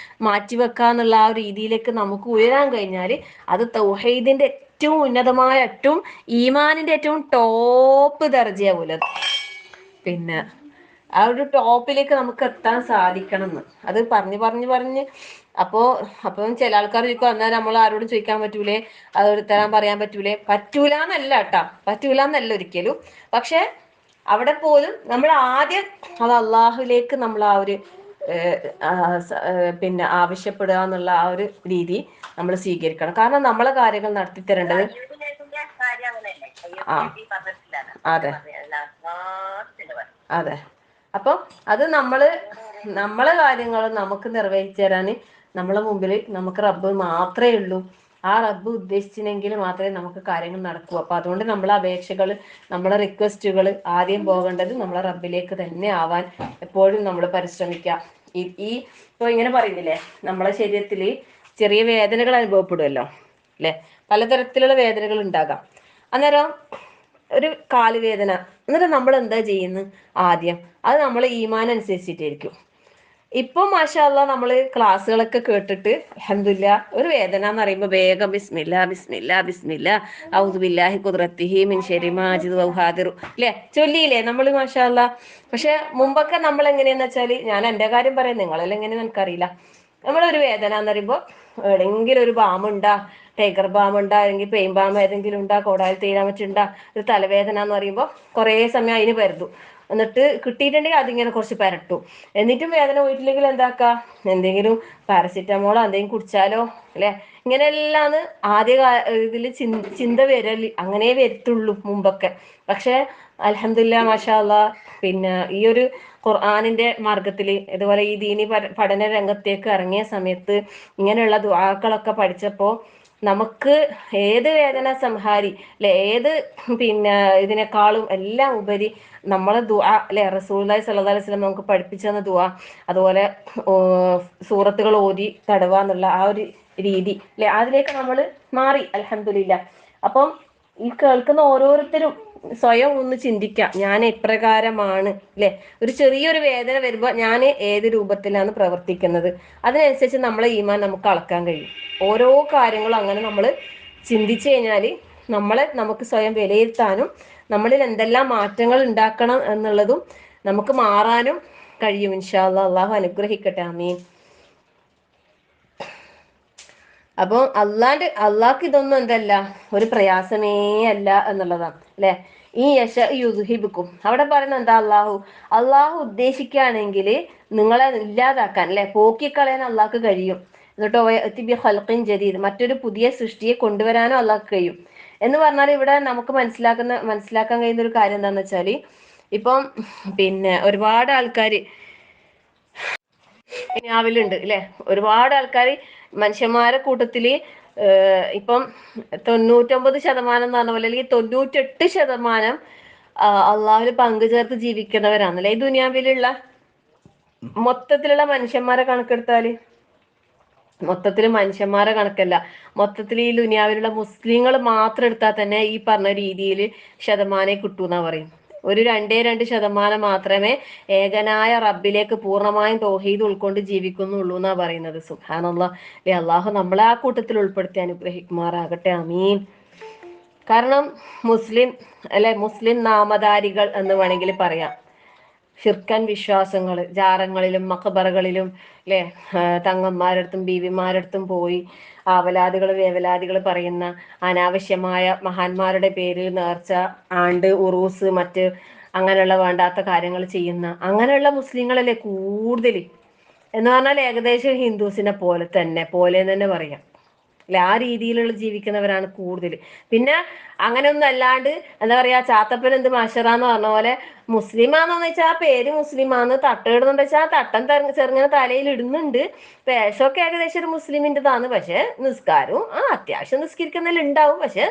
S1: മാറ്റിവെക്കാന്നുള്ള ആ ഒരു രീതിയിലേക്ക് നമുക്ക് ഉയരാൻ കഴിഞ്ഞാൽ അത് തൗഹീദിന്റെ ഏറ്റവും ഉന്നതമായ, ഏറ്റവും ഈമാനിന്റെ ഏറ്റവും ടോപ്പ് ദർജയാവൂല. പിന്നെ ആ ഒരു ടോപ്പിലേക്ക് നമുക്ക് എത്താൻ സാധിക്കണം എന്ന് അത് പറഞ്ഞ് അപ്പം ചില ആൾക്കാർ ചോദിക്കും, എന്നാൽ നമ്മൾ ആരോടും ചോദിക്കാൻ പറ്റൂലേ, അത് തരാൻ പറയാൻ പറ്റൂല എന്നല്ല കേട്ടാ, പറ്റൂല എന്നല്ല ഒരിക്കലും. പക്ഷെ അവിടെ പോലും നമ്മൾ ആദ്യം അത് അള്ളാഹുലേക്ക് നമ്മൾ ആ ഒരു പിന്നെ ആവശ്യപ്പെടുക എന്നുള്ള ആ ഒരു രീതി നമ്മൾ സ്വീകരിക്കണം. കാരണം നമ്മളെ കാര്യങ്ങൾ നടത്തിത്തരേണ്ടത് അതെ അതെ. അപ്പം അത് നമ്മളെ കാര്യങ്ങൾ നമുക്ക് നിർവഹിച്ചു തരാൻ നമ്മളെ മുമ്പിൽ നമുക്ക് റബ്ബ് മാത്രമേ ഉള്ളൂ. ആ റബ്ബ് ഉദ്ദേശിച്ചെങ്കിൽ മാത്രമേ നമുക്ക് കാര്യങ്ങൾ നടക്കൂ. അപ്പൊ അതുകൊണ്ട് നമ്മളെ അപേക്ഷകൾ, നമ്മളെ റിക്വസ്റ്റുകൾ ആദ്യം പോകേണ്ടത് നമ്മളെ റബ്ബിലേക്ക് തന്നെ ആവാൻ എപ്പോഴും നമ്മൾ പരിശ്രമിക്കാം. ഇപ്പൊ ഇങ്ങനെ പറയുന്നില്ലേ, നമ്മളെ ശരീരത്തിൽ ചെറിയ വേദനകൾ അനുഭവപ്പെടുമല്ലോ അല്ലെ, പലതരത്തിലുള്ള വേദനകൾ ഉണ്ടാകാം. അന്നേരം ഒരു കാലുവേദന, എന്നിട്ട് നമ്മൾ എന്താ ചെയ്യുന്നത് ആദ്യം? അത് നമ്മളെ ഈമാൻ അനുസരിച്ചിട്ടായിരിക്കും. ഇപ്പൊ മാഷാ അല്ലാഹ് നമ്മള് ക്ലാസ്സുകളൊക്കെ കേട്ടിട്ട് അൽഹംദുലില്ലാ ഒരു വേദന എന്ന് പറയുമ്പോൾ വേഗം ബിസ്മില്ലാ ബിസ്മില്ലാ ബിസ്മില്ലാ ഔദു ബില്ലാഹി ഖുദ്റത്തിഹി മിൻ ശർരി മാ അജിദു വ ഹാദിറു അല്ലേ ചൊല്ലിയില്ലേ നമ്മൾ മാഷാ അല്ലാഹ്. പക്ഷെ മുമ്പൊക്കെ നമ്മൾ എങ്ങനെയാന്ന് വെച്ചാല്, ഞാൻ എന്റെ കാര്യം പറയാം, നിങ്ങളെല്ലാം എങ്ങനെയാന്ന് എനിക്കറിയില്ല. നമ്മളൊരു വേദന എന്ന് പറയുമ്പോൾ എവിടെയെങ്കിലും ഒരു ബാമുണ്ടാ, ടൈഗർ ബാം ഉണ്ടാ, അല്ലെങ്കിൽ പെയിൻ ബാം ഏതെങ്കിലും ഉണ്ടാ, കോടാലി തേയിലാമറ്റുണ്ടാ, ഒരു തലവേദന എന്ന് പറയുമ്പോൾ കുറേ സമയം അതിന് പരതും. എന്നിട്ട് കിട്ടിയിട്ടുണ്ടെങ്കിൽ അതിങ്ങനെ കുറച്ച് പരട്ടും. എന്നിട്ടും വേദന പോയിട്ടില്ലെങ്കിൽ എന്താക്കുക, എന്തെങ്കിലും പാരസിറ്റമോളോ എന്തെങ്കിലും കുടിച്ചാലോ അല്ലെ. ഇങ്ങനെയെല്ലാന്ന് ആദ്യ ഇതിൽ ചിന്ത വരല്, അങ്ങനെ വരത്തുള്ളൂ മുമ്പൊക്കെ. പക്ഷെ അൽഹംദുലില്ലാ മാഷാ അല്ലാ, പിന്നെ ഈ ഒരു ഖുർആനിന്റെ മാർഗത്തിൽ ഇതുപോലെ ഈ ദീനി പഠന രംഗത്തേക്ക് ഇറങ്ങിയ സമയത്ത് ഇങ്ങനെയുള്ള ദുആക്കളൊക്കെ പഠിച്ചപ്പോൾ നമുക്ക് ഏത് വേദന സംഹാരി അല്ലെ, ഏത് പിന്നെ ഇതിനേക്കാളും എല്ലാം ഉപരി നമ്മളെ ദുആ അല്ലെ, റസൂലുള്ളാഹി സ്വല്ലല്ലാഹു അലൈഹി വസല്ലം നമുക്ക് പഠിപ്പിച്ചു തന്ന ദുആ, അതുപോലെ സൂറത്തുകൾ ഓതി തടവാന്നുള്ള ആ ഒരു രീതി അല്ലെ, അതിലേക്ക് നമ്മൾ മാറി അൽഹംദുലില്ലാ. അപ്പം ഈ കേൾക്കുന്ന ഓരോരുത്തരും സ്വയം ഒന്ന് ചിന്തിക്കാം, ഞാൻ എപ്രകാരമാണ് അല്ലെ, ഒരു ചെറിയൊരു വേദന വരുമ്പോൾ ഞാൻ ഏത് രൂപത്തിലാണ് പ്രവർത്തിക്കുന്നത്, അതിനനുസരിച്ച് നമ്മളെ ഈമാൻ നമുക്ക് അളക്കാൻ കഴിയും. ഓരോ കാര്യങ്ങളും അങ്ങനെ നമ്മൾ ചിന്തിച്ചു കഴിഞ്ഞാൽ നമുക്ക് സ്വയം വിലയിരുത്താനും നമ്മളിൽ എന്തെല്ലാം മാറ്റങ്ങൾ ഉണ്ടാക്കണം എന്നുള്ളതും നമുക്ക് മാറാനും കഴിയും. ഇൻഷാ അല്ലാഹ്. അള്ളാഹു അനുഗ്രഹിക്കട്ടെ. ആമീൻ. അപ്പോൾ അള്ളാഹ്ക്ക് ഇതൊന്നും എന്തല്ല, ഒരു പ്രയാസമേ അല്ല എന്നുള്ളതാണ് അല്ലെ. ഈ യുദ്ഹിബുക്കും അവിടെ പറയുന്നത് എന്താ, അള്ളാഹു ഉദ്ദേശിക്കുകയാണെങ്കിൽ നിങ്ങളെ ഇല്ലാതാക്കാൻ അല്ലെ, പോക്കിക്കളയാൻ അള്ളാഹ്ക്ക് കഴിയും. എന്നിട്ടോ ഹൽഖിൻ ജദീദ്, മറ്റൊരു പുതിയ സൃഷ്ടിയെ കൊണ്ടുവരാനും അള്ളാഹ്ക്ക് കഴിയും എന്ന് പറഞ്ഞാൽ, ഇവിടെ നമുക്ക് മനസ്സിലാക്കാൻ കഴിയുന്ന ഒരു കാര്യം എന്താണെന്ന് വെച്ചാൽ, ഇപ്പം പിന്നെ ഒരുപാട് ആൾക്കാർ ദുനിയാവിലുണ്ട് അല്ലെ. ഒരുപാട് ആൾക്കാർ മനുഷ്യന്മാരെ കൂട്ടത്തില് ഇപ്പം 99% എന്ന് പറഞ്ഞ പോലെ, അല്ലെങ്കിൽ 98% അള്ളാഹുവിൽ പങ്കുചേർത്ത് ജീവിക്കുന്നവരാണ് അല്ലെ. ഈ ദുനിയാവിലുള്ള മൊത്തത്തിലുള്ള മനുഷ്യന്മാരെ കണക്കെടുത്താല്, മൊത്തത്തിൽ മനുഷ്യന്മാരെ കണക്കല്ല, മൊത്തത്തിൽ ഈ ദുനിയാവിലുള്ള മുസ്ലിങ്ങൾ മാത്രം എടുത്താൽ തന്നെ ഈ പറഞ്ഞ രീതിയിൽ ശതമാനം കിട്ടൂന്നാ പറയും. ഒരു 2% മാത്രമേ ഏകനായ റബ്ബിലേക്ക് പൂർണ്ണമായും തൗഹീദ് ഉൾക്കൊണ്ട് ജീവിക്കുന്നുള്ളൂ എന്നാ പറയുന്നത്. സുബ്ഹാനല്ലാഹ്. അള്ളാഹു നമ്മളെ ആ കൂട്ടത്തിൽ ഉൾപ്പെടുത്തി അനുഗ്രഹിക്കുമാറാകട്ടെ. ആമീൻ. കാരണം മുസ്ലിം നാമധാരികൾ എന്ന് വേണമെങ്കിൽ പറയാം. ഷിർക്കൻ വിശ്വാസങ്ങൾ, ജാറങ്ങളിലും മഖബറകളിലും അല്ലെ, തങ്ങന്മാരടുത്തും ബീവിമാരടുത്തും പോയി ആവലാദികൾ വേവലാദികൾ പറയുന്ന, അനാവശ്യമായ മഹാന്മാരുടെ പേരിൽ നേർച്ച, ആണ്ട്, ഉറൂസ്, മറ്റ് അങ്ങനെയുള്ള വേണ്ടാത്ത കാര്യങ്ങൾ ചെയ്യുന്ന അങ്ങനെയുള്ള മുസ്ലിങ്ങളല്ലേ കൂടുതൽ. എന്ന് പറഞ്ഞാൽ ഏകദേശം ഹിന്ദുസിനെ പോലെ തന്നെ പറയാം അല്ലെ. ആ രീതിയിലുള്ള ജീവിക്കുന്നവരാണ് കൂടുതൽ. പിന്നെ അങ്ങനെയൊന്നും അല്ലാണ്ട് എന്താ പറയാ, ചാത്തപ്പൻ എന്ത് മാഷറാന്ന് പറഞ്ഞ പോലെ മുസ്ലിമാന്ന് വെച്ചാൽ ആ പേര് മുസ്ലിമാന്ന്, തട്ടിടുന്നുണ്ട് വെച്ചാൽ ആ തട്ടം ചെറുങ്ങനെ തലയിൽ ഇടുന്നുണ്ട്, വേഷമൊക്കെ ഏകദേശം ഒരു മുസ്ലിമിൻ്റെതാണ്. പക്ഷെ നിസ്കാരവും അത്യാവശ്യം നിസ്കരിക്കുന്നതിൽ ഉണ്ടാവും. പക്ഷെ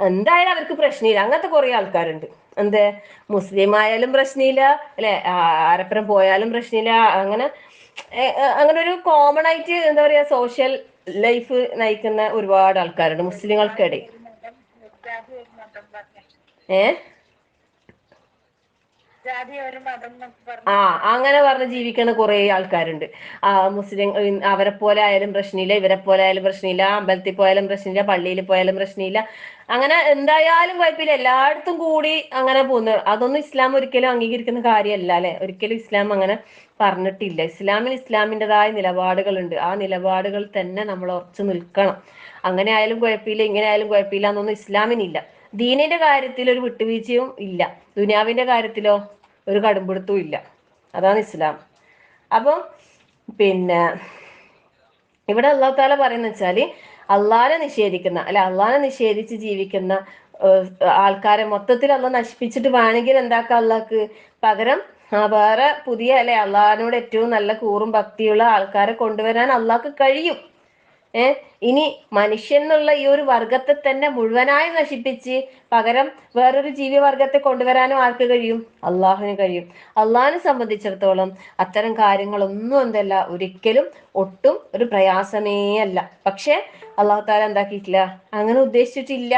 S1: എന്തായാലും അവർക്ക് പ്രശ്നമില്ല. അങ്ങനത്തെ കുറെ ആൾക്കാരുണ്ട്. എന്ത് മുസ്ലിം ആയാലും പ്രശ്നമില്ല അല്ലെ, ആരപ്പുറം പോയാലും പ്രശ്നമില്ല. അങ്ങനെ ഒരു കോമൺ ആയിട്ട് എന്താ പറയാ, സോഷ്യൽ ലൈഫ് നയിക്കുന്ന ഒരുപാട് ആൾക്കാരുണ്ട് മുസ്ലിങ്ങൾക്കിടയിൽ. ഏ അങ്ങനെ പറഞ്ഞ് ജീവിക്കുന്ന കുറെ ആൾക്കാരുണ്ട്. മുസ്ലിം അവരെ പോലെ ആയാലും പ്രശ്നമില്ല, ഇവരെ പോലെ ആയാലും പ്രശ്നമില്ല, അമ്പലത്തിൽ പോയാലും പ്രശ്നമില്ല, പള്ളിയിൽ പോയാലും പ്രശ്നമില്ല, അങ്ങനെ എന്തായാലും കുഴപ്പമില്ല, എല്ലായിടത്തും കൂടി അങ്ങനെ പോകുന്നു. അതൊന്നും ഇസ്ലാം ഒരിക്കലും അംഗീകരിക്കുന്ന കാര്യമല്ല അല്ലെ. ഒരിക്കലും ഇസ്ലാം അങ്ങനെ പറഞ്ഞിട്ടില്ല. ഇസ്ലാമിൻ്റെതായ നിലപാടുകളുണ്ട്. ആ നിലപാടുകൾ തന്നെ നമ്മൾ ഉറച്ചു നിൽക്കണം. അങ്ങനെ ആയാലും കുഴപ്പമില്ല, ഇങ്ങനെ ആയാലും കുഴപ്പമില്ല എന്നൊന്നും ഇസ്ലാമിനില്ല. ദീനിന്റെ കാര്യത്തിൽ ഒരു വിട്ടുവീഴ്ചയും ഇല്ല, ദുനിയാവിന്റെ കാര്യത്തിലോ ഒരു കടുംപിടുത്തവും ഇല്ല. അതാണ് ഇസ്ലാം. അപ്പം പിന്നെ ഇവിടെ അള്ളാഹു താല പറയുന്ന വെച്ചാല്, അള്ളാനെ നിഷേധിക്കുന്ന അല്ലെ, അള്ളാനെ നിഷേധിച്ച് ജീവിക്കുന്ന ആൾക്കാരെ മൊത്തത്തിൽ അള്ളാഹ് നശിപ്പിച്ചിട്ട് വേണമെങ്കിൽ എന്താക്കാം, അള്ളാഹ്ക്ക് പകരം വേറെ പുതിയ അല്ലെ, അള്ളാഹിനോട് ഏറ്റവും നല്ല കൂറും ഭക്തിയുള്ള ആൾക്കാരെ കൊണ്ടുവരാൻ അള്ളാഹ്ക്ക് കഴിയും. ഇനി മനുഷ്യൻ എന്നുള്ള ഈ ഒരു വർഗത്തെ തന്നെ മുഴുവനായി നശിപ്പിച്ച് പകരം വേറൊരു ജീവിവർഗത്തെ കൊണ്ടുവരാനും ആർക്ക് കഴിയും? അള്ളാഹുവിന് കഴിയും. അള്ളാഹിനെ സംബന്ധിച്ചിടത്തോളം അത്തരം കാര്യങ്ങളൊന്നും എന്തല്ല, ഒരിക്കലും ഒട്ടും ഒരു പ്രയാസമേ അല്ല. പക്ഷെ അള്ളാഹു താല എന്താക്കിയിട്ടില്ല, അങ്ങനെ ഉദ്ദേശിച്ചിട്ടില്ല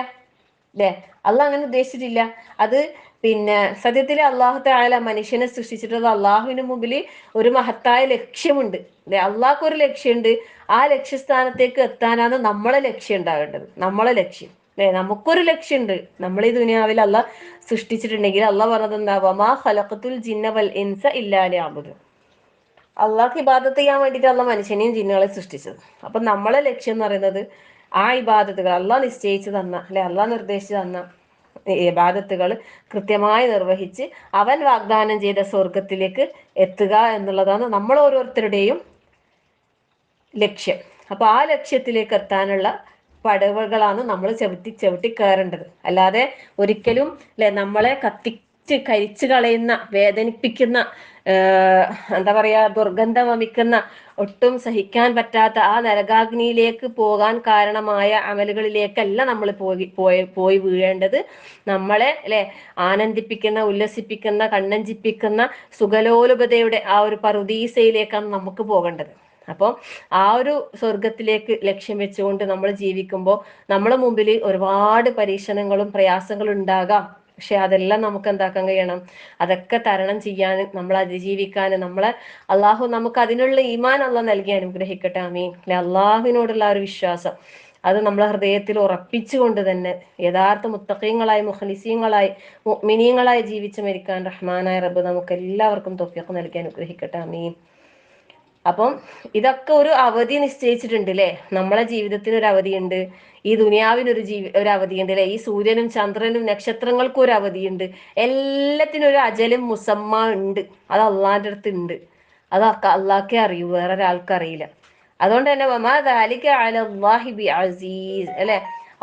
S1: അല്ലെ. അള്ളാഹ് അങ്ങനെ ഉദ്ദേശിച്ചിട്ടില്ല. അത് പിന്നെ സത്യത്തിൽ അള്ളാഹു താല മനുഷ്യനെ സൃഷ്ടിച്ചിട്ടുള്ളത് അള്ളാഹുവിന് മുമ്പിൽ ഒരു മഹത്തായ ലക്ഷ്യമുണ്ട് അല്ലെ. അള്ളാഹ്ക്ക് ഒരു ലക്ഷ്യമുണ്ട്. ആ ലക്ഷ്യസ്ഥാനത്തേക്ക് എത്താനാണ് നമ്മളെ ലക്ഷ്യം ഉണ്ടാകേണ്ടത്. നമ്മളെ ലക്ഷ്യം അല്ലെ, നമുക്കൊരു ലക്ഷ്യമുണ്ട്. നമ്മൾ ഈ ദുനിയാവിൽ അള്ളാഹ് സൃഷ്ടിച്ചിട്ടുണ്ടെങ്കിൽ അള്ളാഹ് പറഞ്ഞത് എന്താ, വമാ ഖലഖതുൽ ജിന്ന വൽ ഇൻസ ഇല്ലാ ലിയഅ്ബുദൂൻ. അള്ളാഹ്ക്ക് ഇബാദത്ത് ചെയ്യാൻ വേണ്ടിയിട്ട് അള്ളാഹ് മനുഷ്യനെയും ജിന്നുകളെ സൃഷ്ടിച്ചത്. അപ്പൊ നമ്മളെ ലക്ഷ്യം എന്ന് പറയുന്നത് ആ ഇബാദത്തുകൾ അള്ളാഹ് നിശ്ചയിച്ചു തന്ന അല്ലെ അള്ളാഹ് നിർദ്ദേശിച്ചു തന്ന ഇബാദത്തുകൾ കൃത്യമായി നിർവഹിച്ച് അവൻ വാഗ്ദാനം ചെയ്ത സ്വർഗത്തിലേക്ക് എത്തുക എന്നുള്ളതാണ് നമ്മൾ ഓരോരുത്തരുടെയും ലക്ഷ്യം. അപ്പൊ ആ ലക്ഷ്യത്തിലേക്ക് എത്താനുള്ള പടവുകളാണ് നമ്മൾ ചവിട്ടി ചവിട്ടി കയറേണ്ടത്. അല്ലാതെ ഒരിക്കലും അല്ലെ നമ്മളെ കത്തിച്ച് കരിച്ചു കളയുന്ന വേദനിപ്പിക്കുന്ന എന്താ പറയാ ദുർഗന്ധം വമിക്കുന്ന ഒട്ടും സഹിക്കാൻ പറ്റാത്ത ആ നരകാഗ്നിയിലേക്ക് പോകാൻ കാരണമായ അമലുകളിലേക്കല്ല നമ്മൾ പോയി വീഴേണ്ടത്. നമ്മളെ അല്ലെ ആനന്ദിപ്പിക്കുന്ന ഉല്ലസിപ്പിക്കുന്ന കണ്ണഞ്ചിപ്പിക്കുന്ന സുഖലോലുപതയുടെ ആ ഒരു പറുദീസയിലേക്കാണ് നമുക്ക് പോകേണ്ടത്. അപ്പോൾ ആ ഒരു സ്വർഗത്തിലേക്ക് ലക്ഷ്യം വെച്ചുകൊണ്ട് നമ്മൾ ജീവിക്കുമ്പോൾ നമ്മളെ മുമ്പിൽ ഒരുപാട് പരീക്ഷണങ്ങളും പ്രയാസങ്ങളും ഉണ്ടാകാം. പക്ഷെ അതെല്ലാം നമുക്ക് എന്താക്കാൻ കഴിയണം? അതൊക്കെ തരണം ചെയ്യാൻ, നമ്മൾ അതിജീവിക്കാൻ, നമ്മളെ അള്ളാഹു നമുക്ക് അതിനുള്ള ഈമാൻ അള്ളാഹ് നൽകി അനുഗ്രഹിക്കട്ടെ. ആമീൻ. അല്ലെ അള്ളാഹുവിനോടുള്ള ഒരു വിശ്വാസം അത് നമ്മളെ ഹൃദയത്തിൽ ഉറപ്പിച്ചുകൊണ്ട് തന്നെ യഥാർത്ഥ മുത്തഖീങ്ങളായി മുഖ്ലിസീങ്ങളായി മുഅ്മിനീങ്ങളായി ജീവിച്ച് മരിക്കാൻ റഹ്മാനായ റബ്ബ് നമുക്ക് എല്ലാവർക്കും തൗഫീഖ് നൽകി അനുഗ്രഹിക്കട്ടെ. ആമീൻ. അപ്പം ഇതൊക്കെ ഒരു അവധി നിശ്ചയിച്ചിട്ടുണ്ട് അല്ലെ. നമ്മളെ ജീവിതത്തിന് ഒരു അവധിയുണ്ട്, ഈ ദുനിയാവിനൊരു ഒരു അവധിയുണ്ട് അല്ലെ. ഈ സൂര്യനും ചന്ദ്രനും നക്ഷത്രങ്ങൾക്കും ഒരു അവധിയുണ്ട്. എല്ലാത്തിനും ഒരു അജലും മുസമ്മ ഉണ്ട്. അത് അള്ളാന്റെ അടുത്ത് ഉണ്ട്. അത് അള്ളാഹ്ക്കേ അറിയൂ, വേറൊരാൾക്ക് അറിയില്ല. അതുകൊണ്ട് തന്നെ വമാ ദാലിക അലല്ലാഹി ബിഅസീസ് അല്ലെ.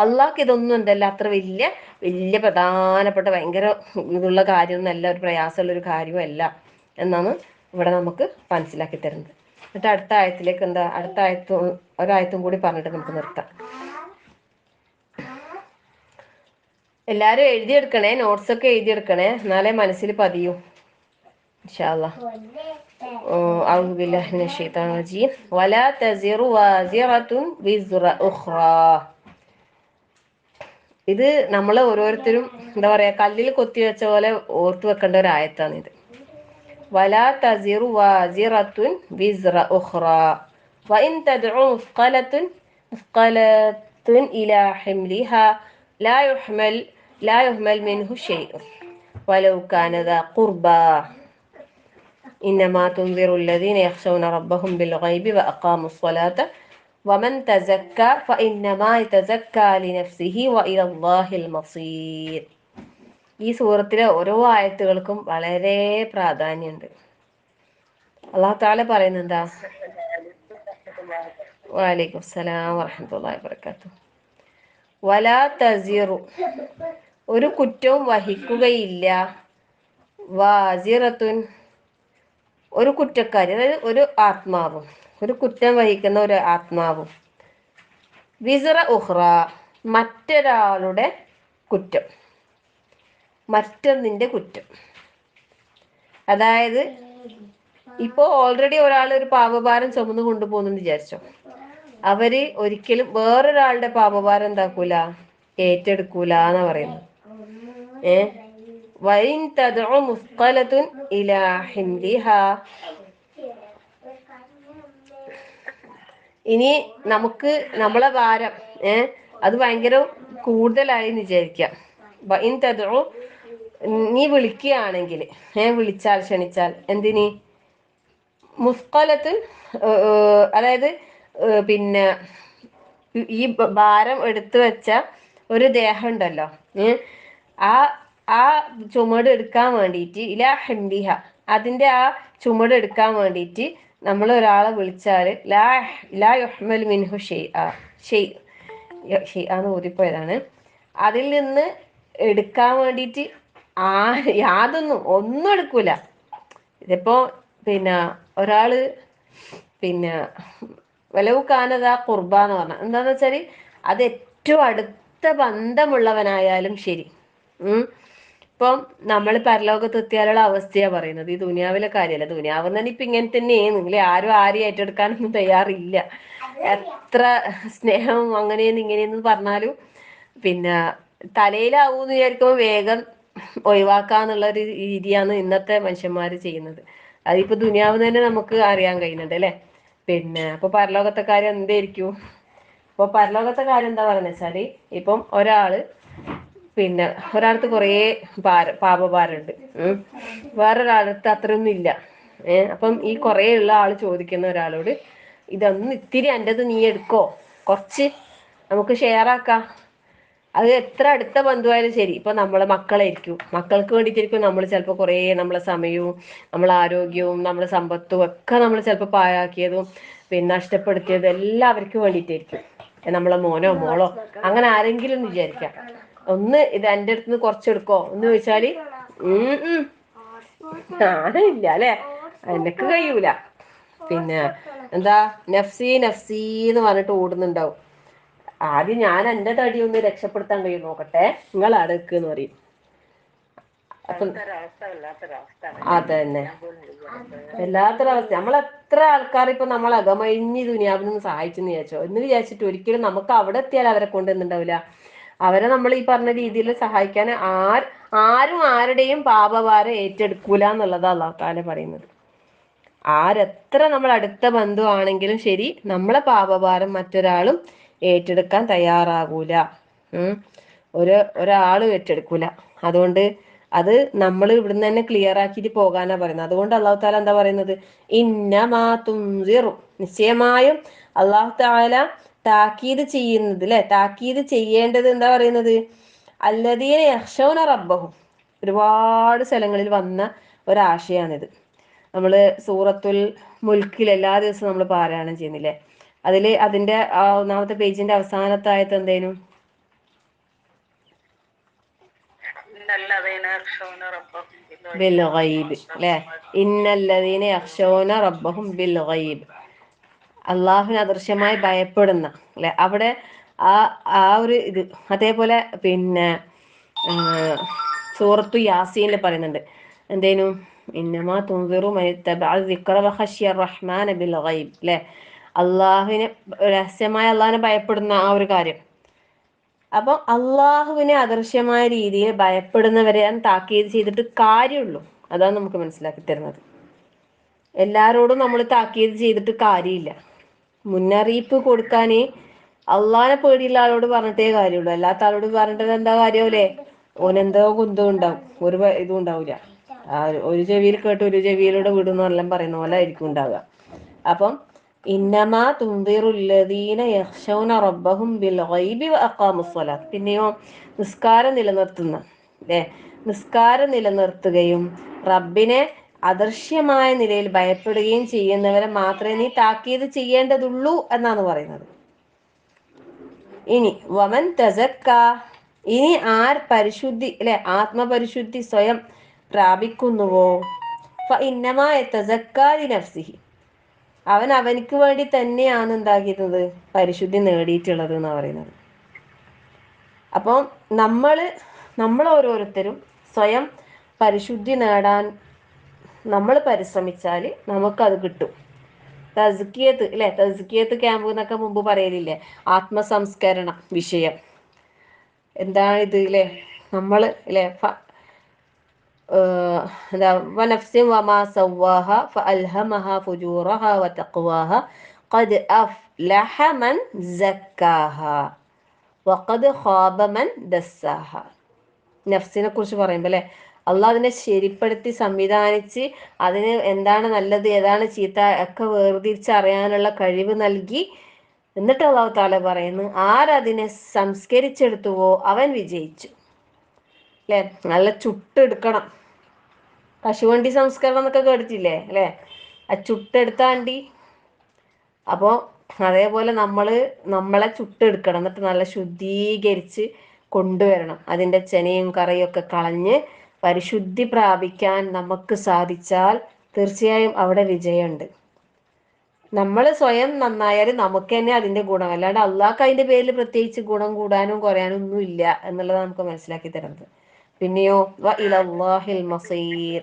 S1: അള്ളാഹ്ക്ക് ഇതൊന്നും എന്തല്ല അത്ര വലിയ പ്രധാനപ്പെട്ട ഭയങ്കര ഇതുള്ള കാര്യമൊന്നുമല്ല, ഒരു പ്രയാസമുള്ള ഒരു കാര്യമല്ല എന്നാണ് ഇവിടെ നമുക്ക് മനസ്സിലാക്കി തരുന്നത്. എന്നിട്ട് അടുത്ത ആയത്തിലേക്ക് അടുത്ത ഒരായത്തും കൂടി പറഞ്ഞിട്ട് നമുക്ക് നിർത്താം. എല്ലാരും എഴുതിയെടുക്കണേ, നോട്ട്സ് ഒക്കെ എഴുതിയെടുക്കണേ, എന്നാലേ മനസ്സിൽ പതിയൂ. ഇൻഷാ അല്ലാഹ്. അഊദു ബില്ലാഹി മിനശ് ശൈത്താനിർ റജീം. വലാ തസിറു വാസിറത്തുൻ വിസ്റ ഉഖ്റാ. ഇത് നമ്മൾ ഓരോരുത്തരും എന്താ പറയാ കല്ലിൽ കൊത്തിവെച്ച പോലെ ഓർത്തു വെക്കേണ്ട ഒരു ആയത്താണ് ഇത്. ولا تزر وازرة وزر أخرى وإن تدعو مثقلة إلى حملها لا يحمل منه شيء ولو كان ذا قربى إنما تنذر الذين يخشون ربهم بالغيب وأقاموا الصلاة ومن تزكى فإنما يتزكى لنفسه وإلى الله المصير. ഈ സൂറത്തിലെ ഓരോ ആയത്തുകൾക്കും വളരെ പ്രാധാന്യമുണ്ട്. അല്ലാഹു തആല പറയുന്നത് എന്താ? വഅലൈക്കും സലാം വറഹ്മത്തുള്ളാഹി വബറകാതുഹു. വലാ തസിറു, ഒരു കുറ്റവും വഹിക്കുകയില്ല, വാസിറത്തുൻ, ഒരു കുറ്റക്കാരി, അതായത് ഒരു ആത്മാവും, ഒരു കുറ്റം വഹിക്കുന്ന ഒരു ആത്മാവും, വിസ്റ ഉഖ്റ, മറ്റൊരാളുടെ കുറ്റം, മറ്റൊന്നിന്റെ കുറ്റം. അതായത് ഇപ്പോ ഓൾറെഡി ഒരാൾ ഒരു പാപഭാരം ചുമന്നു കൊണ്ടുപോകുന്നെന്ന് വിചാരിച്ചോ, അവര് ഒരിക്കലും വേറൊരാളുടെ പാപഭാരം എന്താക്കൂല, ഏറ്റെടുക്കൂല എന്നാ പറയുന്നത്. വൈൻ തദ്ഉ മുസ്ഖലത്തുൻ ഇലാ ഹിംലിഹാ. ഇനി നമുക്ക് നമ്മളെ ഭാരം അത് ഭയങ്കര കൂടുതലായി വിചാരിക്കാം. വൈൻ തദ്ഉ, നീ വിളിക്കുകയാണെങ്കിൽ, വിളിച്ചാൽ ക്ഷണിച്ചാൽ, എന്തിന്, മുസ്ഖലത്തുൻ, അതായത് പിന്നെ ഈ ഭാരം എടുത്തു വെച്ച ഒരു ദേഹം ഉണ്ടല്ലോ, ആ ആ ചുമട് എടുക്കാൻ വേണ്ടിയിട്ട്, ഇലാ ഹിംലിഹ, അതിന്റെ ആ ചുമട് എടുക്കാൻ വേണ്ടിയിട്ട് നമ്മൾ ഒരാളെ വിളിച്ചാൽ ലാ യുഹ്മൽ മിൻഹു ഷൈഅ ഊതിപ്പോയതാണ്, അതിൽ നിന്ന് എടുക്കാൻ വേണ്ടിയിട്ട് ഒന്നും എടുക്കൂല. ഇതിപ്പോ പിന്നെ ഒരാള് പിന്നെ വലവു കാനദാ ഖുർബ എന്ന് പറഞ്ഞ എന്താന്ന് വെച്ചാല് അത് ഏറ്റവും അടുത്ത ബന്ധമുള്ളവനായാലും ശരി. ഇപ്പം നമ്മൾ പരലോകത്ത് എത്തിയാലുള്ള അവസ്ഥയാ പറയുന്നത്, ഈ ദുനിയാവിലെ കാര്യമല്ല. ദുനിയാവ് തന്നെ ഇപ്പൊ ഇങ്ങനെ തന്നെയാണ്, ഇല്ലേ, ആരും ആരെയും ഏറ്റെടുക്കാനൊന്നും തയ്യാറില്ല. എത്ര സ്നേഹം അങ്ങനെയെന്ന് ഇങ്ങനെയെന്ന് പറഞ്ഞാലും പിന്നെ തലയിലാവൂന്ന് വിചാരിക്കുമ്പോൾ വേഗം ഒഴിവാക്കാന്നുള്ള ഒരു രീതിയാണ് ഇന്നത്തെ മനുഷ്യന്മാർ ചെയ്യുന്നത്. അതിപ്പോ ദുനിയാവ് തന്നെ നമുക്ക് അറിയാൻ കഴിയുന്നുണ്ട് അല്ലെ. പിന്നെ അപ്പൊ പരലോകത്തെ കാര്യം എന്തായിരിക്കും? അപ്പൊ പരലോകത്തെ കാര്യം എന്താ പറയുന്നത് വെച്ചാല്, ഇപ്പം പിന്നെ ഒരാൾക്ക് കുറേ പാപഭാരമുണ്ട്, വേറൊരാളടുത്ത് അത്രയൊന്നും ഇല്ല. അപ്പം ഈ കുറേ ഉള്ള ആള് ചോദിക്കുന്ന ഒരാളോട്, ഇതൊന്നും ഇത്തിരി എൻ്റെത് നീ എടുക്കോ, കുറച്ച് നമുക്ക് ഷെയർ ആക്കാം. അത് എത്ര അടുത്ത ബന്ധുവായാലും ശരി. ഇപ്പൊ നമ്മളെ മക്കളായിരിക്കും, മക്കൾക്ക് വേണ്ടിയിട്ടായിരിക്കും നമ്മൾ ചിലപ്പോൾ കുറേ നമ്മളെ സമയവും നമ്മളെ ആരോഗ്യവും നമ്മളെ സമ്പത്തും ഒക്കെ നമ്മൾ ചിലപ്പോൾ പാഴാക്കിയതും പിന്നെ നഷ്ടപ്പെടുത്തിയതും എല്ലാവർക്കും വേണ്ടിയിട്ടായിരിക്കും. നമ്മളെ മോനോ മോളോ അങ്ങനെ ആരെങ്കിലും വിചാരിക്കാം. ഒന്ന് ഇത് എൻ്റെ അടുത്ത് നിന്ന് കുറച്ചെടുക്കോ എന്ന് ചോദിച്ചാല് ഇല്ല അല്ലെ, എനിക്ക് കഴിയൂല. പിന്നെ എന്താ നഫ്സി നഫ്സി എന്ന് പറഞ്ഞിട്ട് ഓടുന്നുണ്ടാവും. ആദ്യം ഞാൻ എന്റെ തടി ഒന്ന് രക്ഷപ്പെടുത്താൻ കഴിയും നോക്കട്ടെ, നിങ്ങൾ അടുക്കെന്ന് പറയും. അപ്പൊ അതന്നെ വല്ലാത്തൊരവസ്ഥ. നമ്മളെത്ര ആൾക്കാർ ഇപ്പൊ നമ്മൾ അകമഴിഞ്ഞ് ദുനിയാവിൽ നിന്ന് സഹായിച്ചെന്ന് വിചാരിച്ചോ എന്ന് വിചാരിച്ചിട്ട് ഒരിക്കലും നമുക്ക് അവിടെ എത്തിയാൽ അവരെ കൊണ്ടുവന്നുണ്ടാവില്ല. അവരെ നമ്മൾ ഈ പറഞ്ഞ രീതിയിൽ സഹായിക്കാൻ ആരും ആരുടെയും പാപഭാരം ഏറ്റെടുക്കൂല എന്നുള്ളതാണ് അല്ലാഹു തആല പറയുന്നത്. ആരെത്ര നമ്മൾ അടുത്ത ബന്ധുവാണെങ്കിലും ശരി, നമ്മളെ പാപഭാരം മറ്റൊരാളും ഏറ്റെടുക്കാൻ തയ്യാറാകൂല. ഒരാളും ഏറ്റെടുക്കൂല. അതുകൊണ്ട് അത് നമ്മൾ ഇവിടുന്ന് തന്നെ ക്ലിയർ ആക്കിയിട്ട് പോകാനാ പറയുന്നത്. അതുകൊണ്ട് അല്ലാഹു തആല എന്താ പറയുന്നത്, ഇന്നമാ തുൻസിറു, നിശ്ചയമായും അല്ലാഹു തആല താക്കീത് ചെയ്യുന്നത് അല്ലെ, താക്കീത് ചെയ്യേണ്ടത് എന്താ പറയുന്നത്, അല്ലദീന യഖ്ശൗന റബ്ബഹും. ഒരുപാട് സ്ഥലങ്ങളിൽ വന്ന ഒരാശയാണിത്. നമ്മള് സൂറത്തുൽ മുൽക്കിൽ എല്ലാ ദിവസവും നമ്മൾ പാരായണം ചെയ്യുന്നില്ലേ, അതില് അതിന്റെ ഒന്നാമത്തെ പേജിന്റെ അവസാനത്തെ ആയത്ത് എന്തേനു, ബിൽ ഗൈബ് അല്ലെ, ഇന്നല്ലദീന യഖ്ശൗന റബ്ബഹും ബിൽ ഗൈബ്, അള്ളാഹുവിനെ അദൃശ്യമായി ഭയപ്പെടുന്ന അല്ലെ. അവിടെ ആ ഒരു ഇത് അതേപോലെ പിന്നെ സൂറത്തു യാസീനിൽ പറയുന്നുണ്ട് എന്തേനു, ഇന്നമാ തുൻസിറു മൻ ഇത്തബഅ ദിക്റ വഖശിയ റഹ്മാന ബിൽ ഗൈബ് അല്ലെ, അള്ളാഹുവിനെ രഹസ്യമായ അള്ളാഹിനെ ഭയപ്പെടുന്ന ആ ഒരു കാര്യം. അപ്പൊ അള്ളാഹുവിനെ അദൃശ്യമായ രീതിയിൽ ഭയപ്പെടുന്നവരെ താക്കീത് ചെയ്തിട്ട് കാര്യമുള്ളൂ. അതാണ് നമുക്ക് മനസ്സിലാക്കി തരുന്നത്. എല്ലാരോടും നമ്മൾ താക്കീത് ചെയ്തിട്ട് കാര്യമില്ല. മുന്നറിയിപ്പ് കൊടുക്കാനേ അള്ളാഹിനെ പേടിയുള്ള ആളോട് പറഞ്ഞിട്ടേ കാര്യമുള്ളൂ. അല്ലാത്ത ആളോട് പറഞ്ഞിട്ട് എന്താ കാര്യമല്ലേ, ഓനെന്തോ കുന്തം ഉണ്ടാവും, ഒരു ഇതും ഉണ്ടാവില്ല. ഒരു ചെവിയിൽ കേട്ട് ഒരു ചെവിയിലൂടെ വിടുന്ന എല്ലാം പറയുന്ന പോലെ ആയിരിക്കും ഉണ്ടാവുക. അപ്പം ഇന്നമാ തുൻദിറുല്ലദീന യഖ്ശൗന റബ്ബഹും ബിൽ ഗൈബി വഅഖാമുസ്സലാത്ത്. പിന്നെയോ നിസ്കാരം നിലനിർത്തുന്ന അല്ലേ, നിസ്കാരം നിലനിർത്തുകയും റബ്ബിനെ അദൃശ്യമായ നിലയിൽ ഭയപ്പെടുകയും ചെയ്യുന്നവരെ മാത്രമേ നീ താക്കീത് ചെയ്യേണ്ടതുള്ളൂ എന്നാണ് പറയുന്നത്. ഇനി വമൻ തസക്ക, ഇനി ആർ പരിശുദ്ധി അല്ലെ ആത്മപരിശുദ്ധി സ്വയം പ്രാപിക്കുന്നുവോ, ഫഇന്നമാ യതസക്കാ ലിനഫ്സിഹി, അവൻ അവനിക്ക് വേണ്ടി തന്നെയാണ് എന്താക്കിയിരുന്നത്, പരിശുദ്ധി നേടിയിട്ടുള്ളത് എന്നാ പറയുന്നത്. അപ്പം നമ്മൾ ഓരോരുത്തരും സ്വയം പരിശുദ്ധി നേടാൻ നമ്മൾ പരിശ്രമിച്ചാൽ നമുക്കത് കിട്ടും. തസ്കിയത്ത് അല്ലെ, തസ്കിയത്ത് ക്യാമ്പ് എന്നൊക്കെ മുമ്പ് പറയലില്ലേ, ആത്മസംസ്കരണ വിഷയം എന്താണ് ഇത് അല്ലെ, നമ്മൾ അല്ലെ എന്താ വനഫ്സിൻ വമാ സവ്വാഹ ഫഅൽഹമഹ ഫുജൂറഹ വതഖ്വാഹ ഖദ് അഫ്ലഹ മൻ സക്കാഹ വഖദ് ഖാബ മൻ ദസ്സാഹ. നഫ്സിനെ കുറിച്ച് പറയുമ്പോൾ അല്ലെ, അള്ളാഹ് അതിനെ ശരിപ്പെടുത്തി സംവിധാനിച്ച് അതിന് എന്താണ് നല്ലത് ഏതാണ് ചീത്ത ഒക്കെ വേർതിരിച്ചറിയാനുള്ള കഴിവ് നൽകി. എന്നിട്ട് അള്ളാഹു താല പറയുന്നു, ആരതിനെ സംസ്കരിച്ചെടുത്തുവോ അവൻ വിജയിച്ചു അല്ലെ. നല്ല ചുട്ടെടുക്കണം. കശുവണ്ടി സംസ്കരണം എന്നൊക്കെ കേട്ടിട്ടില്ലേ അല്ലെ, ആ ചുട്ടെടുത്താണ്ടി. അപ്പോൾ അതേപോലെ നമ്മളെ ചുട്ടെടുക്കണം, എന്നിട്ട് നല്ല ശുദ്ധീകരിച്ച് കൊണ്ടുവരണം. അതിൻ്റെ ചെനയും കറയും ഒക്കെ കളഞ്ഞ് പരിശുദ്ധി പ്രാപിക്കാൻ നമുക്ക് സാധിച്ചാൽ തീർച്ചയായും അവിടെ വിജയമുണ്ട്. നമ്മൾ സ്വയം നന്നായാൽ നമുക്ക് തന്നെ അതിന്റെ ഗുണം, അല്ലാണ്ട് അള്ളാഹ്ക്ക് അതിന്റെ പേരിൽ പ്രത്യേകിച്ച് ഗുണം കൂടാനും കുറയാനും ഒന്നും ഇല്ല എന്നുള്ളത് നമുക്ക് മനസ്സിലാക്കി തരുന്നത്. പിന്നെയോ വ ഇലല്ലാഹിൽ മസീർ,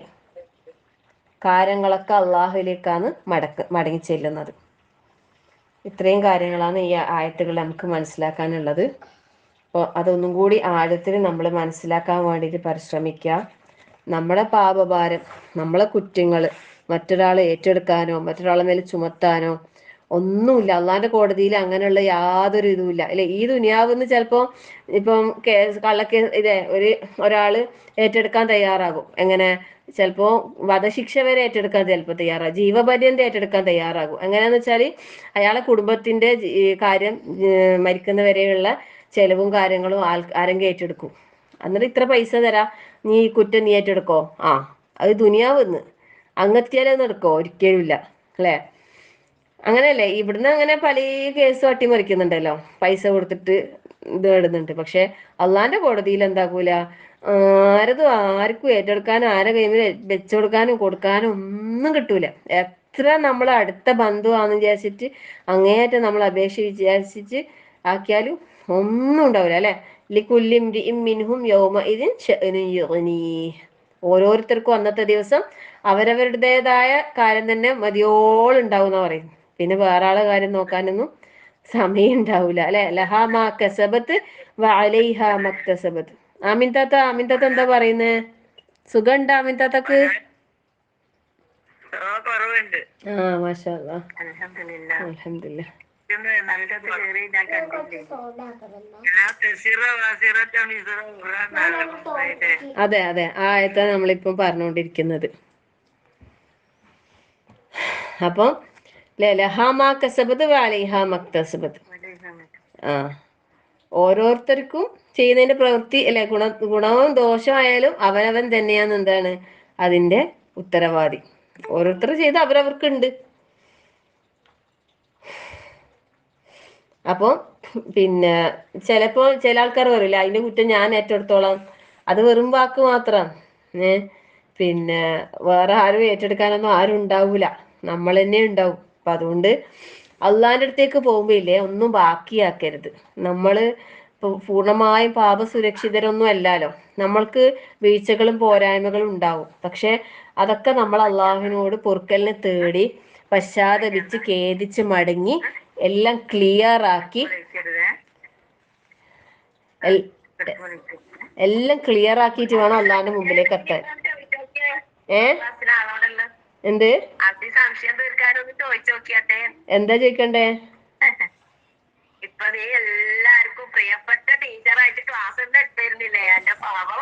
S1: കാര്യങ്ങളൊക്കെ അള്ളാഹുവിലേക്കാണ് മടങ്ങി ചെല്ലുന്നത്. ഇത്രയും കാര്യങ്ങളാണ് ഈ ആയത്തുകൾ നമുക്ക് മനസ്സിലാക്കാനുള്ളത്. അപ്പോൾ അതൊന്നും കൂടി ആഴത്തിൽ നമ്മൾ മനസ്സിലാക്കാൻ വേണ്ടിയിട്ട് പരിശ്രമിക്കുക. നമ്മളെ പാപഭാരം, നമ്മളെ കുറ്റങ്ങൾ മറ്റൊരാൾ ഏറ്റെടുക്കാനോ മറ്റൊരാളെ മേൽ ചുമത്താനോ ഒന്നുമില്ല. അള്ളാന്റെ കോടതിയിൽ അങ്ങനെയുള്ള യാതൊരു ഇതുമില്ല അല്ലെ. ഈ ദുനിയാവെന്ന് ചിലപ്പോൾ ഇപ്പം കള്ളക്കേസ് ഒരാള് ഏറ്റെടുക്കാൻ തയ്യാറാകും. എങ്ങനെ, ചിലപ്പോ വധശിക്ഷ വരെ ഏറ്റെടുക്കാൻ ചിലപ്പോൾ തയ്യാറാകും, ജീവപര്യന്തം ഏറ്റെടുക്കാൻ തയ്യാറാകും. എങ്ങനെയാന്ന് വെച്ചാല് അയാളെ കുടുംബത്തിന്റെ കാര്യം, മരിക്കുന്നവരെയുള്ള ചെലവും കാര്യങ്ങളും ആരെങ്കിലും ഏറ്റെടുക്കും. എന്നിട്ട് ഇത്ര പൈസ തരാ, നീ ഈ കുറ്റം നീ ഏറ്റെടുക്കോ. ആ, അത് ദുനിയാവെന്ന് അങ്ങെത്തിയാലൊന്നും എടുക്കോ, ഒരിക്കലും ഇല്ല അല്ലേ. അങ്ങനെയല്ലേ ഇവിടുന്ന് അങ്ങനെ പല കേസും അട്ടിമറിക്കുന്നുണ്ടല്ലോ, പൈസ കൊടുത്തിട്ട് ഇത് ഇടുന്നുണ്ട്. പക്ഷെ അള്ളാന്റെ കോടതിയിൽ എന്താക്കൂല, ആരതും ആർക്കും ഏറ്റെടുക്കാനും ആരെ കൈമിൽ വെച്ചു കൊടുക്കാനും കൊടുക്കാനും ഒന്നും കിട്ടൂല. എത്ര നമ്മൾ അടുത്ത ബന്ധുവാന്ന് വിചാരിച്ചിട്ട് അങ്ങേയറ്റം നമ്മൾ അപേക്ഷ വിചാരിച്ചിട്ട് ആക്കിയാലും ഒന്നും ഉണ്ടാവില്ല അല്ലെ. ലികുല്ലി ഇംറിഇൻ മിൻഹും യൗമഇദിൻ ശഅ്നുൻ യുഗ്നീഹ്. ഓരോരുത്തർക്കും അന്നത്തെ ദിവസം അവരവരുടേതായ കാര്യം തന്നെ മതിയോളം ഉണ്ടാവും എന്ന് പറയും. പിന്നെ വേറെ ആളെ കാര്യം നോക്കാനൊന്നും സമയം ഉണ്ടാവൂല അല്ലെ. ലഹാ മാ കസബത്ത് വഅലൈഹാ മക്തസബത്ത്. ആമിൻ താത്ത എന്താ പറയുന്നേ? സുഖണ്ട ആമിൻ താത്തക്ക്? ആ, മാഷാ അല്ലാ, അൽഹംദുലില്ലാ. അതെ അതെ, ആ ആയത്താണ് നമ്മളിപ്പം പറഞ്ഞുകൊണ്ടിരിക്കുന്നത്. അപ്പം ലഹാമാ കസബത്ത് വഅലൈഹാ മക്തസബത്ത്. ആ, ഓരോരുത്തർക്കും ചെയ്യുന്നതിന്റെ പ്രവൃത്തി അല്ലെ, ഗുണവും ദോഷമായാലും അവനവൻ തന്നെയാണ് എന്താണ് അതിന്റെ ഉത്തരവാദി. ഓരോരുത്തർ ചെയ്ത് അവരവർക്കുണ്ട്. അപ്പോൾ പിന്നെ ചിലപ്പോ ചില ആൾക്കാർ പറയില്ല അതിന്റെ കുറ്റം ഞാൻ ഏറ്റെടുത്തോളാം, അത് വെറും വാക്ക് മാത്രം. പിന്നെ വേറെ ആരും ഏറ്റെടുക്കാനൊന്നും ആരും ഉണ്ടാവൂല, നമ്മൾ തന്നെ ഉണ്ടാവും. അപ്പൊ അതുകൊണ്ട് അള്ളാന്റെ അടുത്തേക്ക് പോകുമ്പോ ഇല്ലേ, ഒന്നും ബാക്കിയാക്കരുത്. നമ്മള് പൂർണ്ണമായും പാപസുരക്ഷിതരൊന്നും അല്ലല്ലോ, നമ്മൾക്ക് വീഴ്ചകളും പോരായ്മകളും ഉണ്ടാവും. പക്ഷെ അതൊക്കെ നമ്മൾ അള്ളാഹുവിനോട് പൊറുക്കലിനെ തേടി പശ്ചാത്തപിച്ച് ഖേദിച്ച് മടങ്ങി എല്ലാം ക്ലിയർ ആക്കി, എല്ലാം ക്ലിയർ ആക്കിയിട്ട് വേണം അള്ളാന്റെ മുമ്പിലേക്ക് എത്താൻ. എന്ത് എന്താ ചോദിക്കണ്ടേ?
S2: ഇപ്പൊ നീ എല്ലാവർക്കും പ്രിയപ്പെട്ട ടീച്ചറായിട്ട് ക്ലാസ് ഒന്നും എടുത്തിരുന്നില്ലേ? എന്റെ പാപം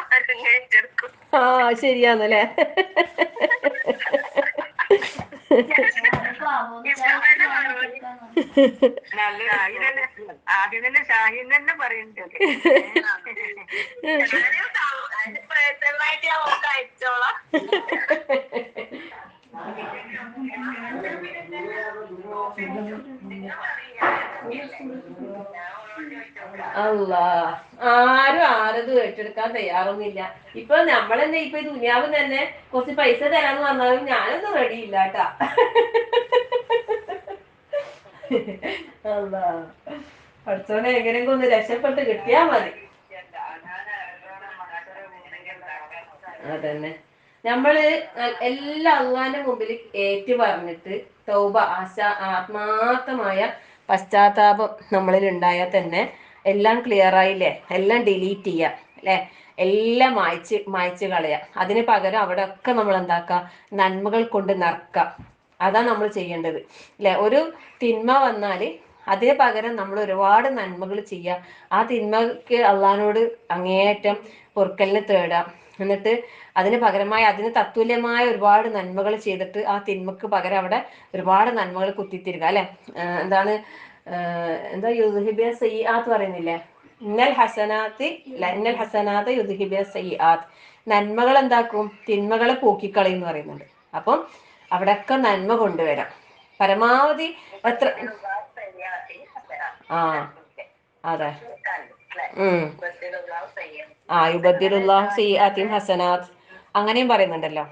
S2: ഏറ്റെടുക്കും.
S1: ആ, ശരിയാന്നല്ലേ.
S2: ആദ്യം തന്നെ ഷാഹിൻ തന്നെ പറയുന്നുണ്ട്. പേഴ്സണലായിട്ട് ഞാൻ ഓക്കെ അയച്ചോളാം.
S1: അല്ലാ, ആരും ആരതും ഏറ്റെടുക്കാൻ തയ്യാറൊന്നുമില്ല. ഇപ്പൊ നമ്മൾ തന്നെ ഇപ്പൊ ഈ ദുനിയാവ് തന്നെ കുറച്ച് പൈസ തരാന്ന് പറഞ്ഞാലും ഞാനൊന്നും റെഡി ഇല്ല കേട്ടാ. അല്ലാ, പഠിച്ചോനെ എങ്ങനെയെങ്കിലും ഒന്ന് രക്ഷപ്പെട്ട് കിട്ടിയാ മതി. അതന്നെ, നമ്മള് എല്ലാം അള്ളാന്റെ മുമ്പിൽ ഏറ്റു പറഞ്ഞിട്ട് തൗബ, ആത്മാർത്ഥമായ പശ്ചാത്താപം നമ്മളിൽ ഉണ്ടായാൽ തന്നെ എല്ലാം ക്ലിയർ ആയില്ലേ, എല്ലാം ഡിലീറ്റ് ചെയ്യാം അല്ലെ, എല്ലാം മായ്ച്ച് കളയാം. അതിന് പകരം അവിടെ ഒക്കെ നമ്മൾ എന്താക്കുക, നന്മകൾ കൊണ്ട് നിറക്കാം. അതാ നമ്മൾ ചെയ്യേണ്ടത് അല്ലെ. ഒരു തിന്മ വന്നാല് അതിന് പകരം നമ്മൾ ഒരുപാട് നന്മകൾ ചെയ്യാം. ആ തിന്മക്ക് അള്ളഹാനോട് അങ്ങേയറ്റം പൊറുക്കലിനെ തേടാം. എന്നിട്ട് അതിന് പകരമായി അതിന് തത്തുല്യമായ ഒരുപാട് നന്മകൾ ചെയ്തിട്ട് ആ തിന്മക്ക് പകരം അവിടെ ഒരുപാട് നന്മകൾ കുത്തിത്തിരിക അല്ലെ. എന്താണ് എന്താ യുദ്ഹിബിയ സയ്യിആത്ത് പറയുന്നില്ലേ, ഇന്നൽ ഹസനാത്ത് യുദ്ഹിബിയ സയ്യിആത്ത്. നന്മകൾ എന്താക്കും, തിന്മകളെ പോക്കിക്കളയും എന്ന് പറയുന്നുണ്ട്. അപ്പം അവിടെയൊക്കെ നന്മ കൊണ്ടുവരാം പരമാവധി. എത്ര ആ, അതെ. യുബദ്ദിലുല്ലാഹു സയ്യിആത്തിഹിം ഹസനാത്ത് അങ്ങനെയും പറയുന്നുണ്ടല്ലോ.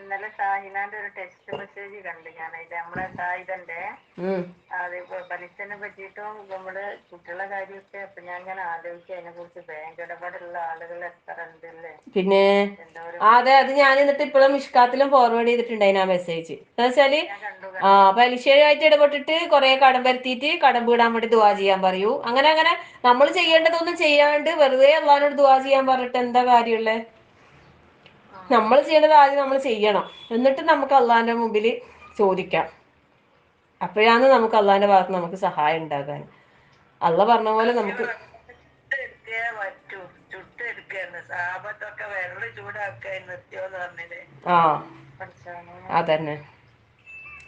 S2: ഇന്നലെ ഷാഹിനാന്റെ ഒരു ടെക്സ്റ്റ് മെസ്സേജ് കണ്ട് ഞാൻ. നമ്മളെ ഷാഹിദന്റെ പലിശനെ പറ്റിയിട്ടും നമ്മള് കുട്ടികളുടെ കാര്യമൊക്കെ. അപ്പൊ ഞാൻ ഇങ്ങനെ ആലോചിക്കുക അതിനെ കുറിച്ച്. ബാങ്ക് ഇടപാടുള്ള ആളുകൾ എത്ര ഉണ്ടല്ലേ.
S1: പിന്നെ അതെ, അത് ഞാൻ എന്നിട്ട് ഇപ്പോഴും മിഷ്കാത്തിലും ഫോർവേഡ് ചെയ്തിട്ടുണ്ടായിന് ആ മെസ്സേജ്. എന്താ വെച്ചാല് പലിശയായിട്ട് ഇടപെട്ടിട്ട് കുറെ കടം വരുത്തിയിട്ട് കടം വീടാൻ വേണ്ടി ദുആ ചെയ്യാൻ പറയൂ. അങ്ങനെ അങ്ങനെ നമ്മൾ ചെയ്യേണ്ടതൊന്നും ചെയ്യാണ്ട് വെറുതെ അള്ളാഹിനോട് ദുആ ചെയ്യാൻ പറഞ്ഞിട്ട് എന്താ കാര്യമുള്ളേ? നമ്മൾ ചെയ്യേണ്ടത് ആദ്യം നമ്മൾ ചെയ്യണം, എന്നിട്ട് നമുക്ക് അള്ളാഹിന്റെ മുമ്പിൽ ചോദിക്കാം. അപ്പോഴാണ് നമുക്ക് അള്ളാഹിന്റെ ഭാഗത്ത് നമുക്ക് സഹായം ഉണ്ടാകാൻ. അള്ള പറഞ്ഞ പോലെ നമുക്ക്
S2: സാപത്തൊക്കെ വെള്ളം ചൂടാക്കാൻ നിർത്തിയോന്ന് പറഞ്ഞില്ലേ.
S1: ആ അതന്നെ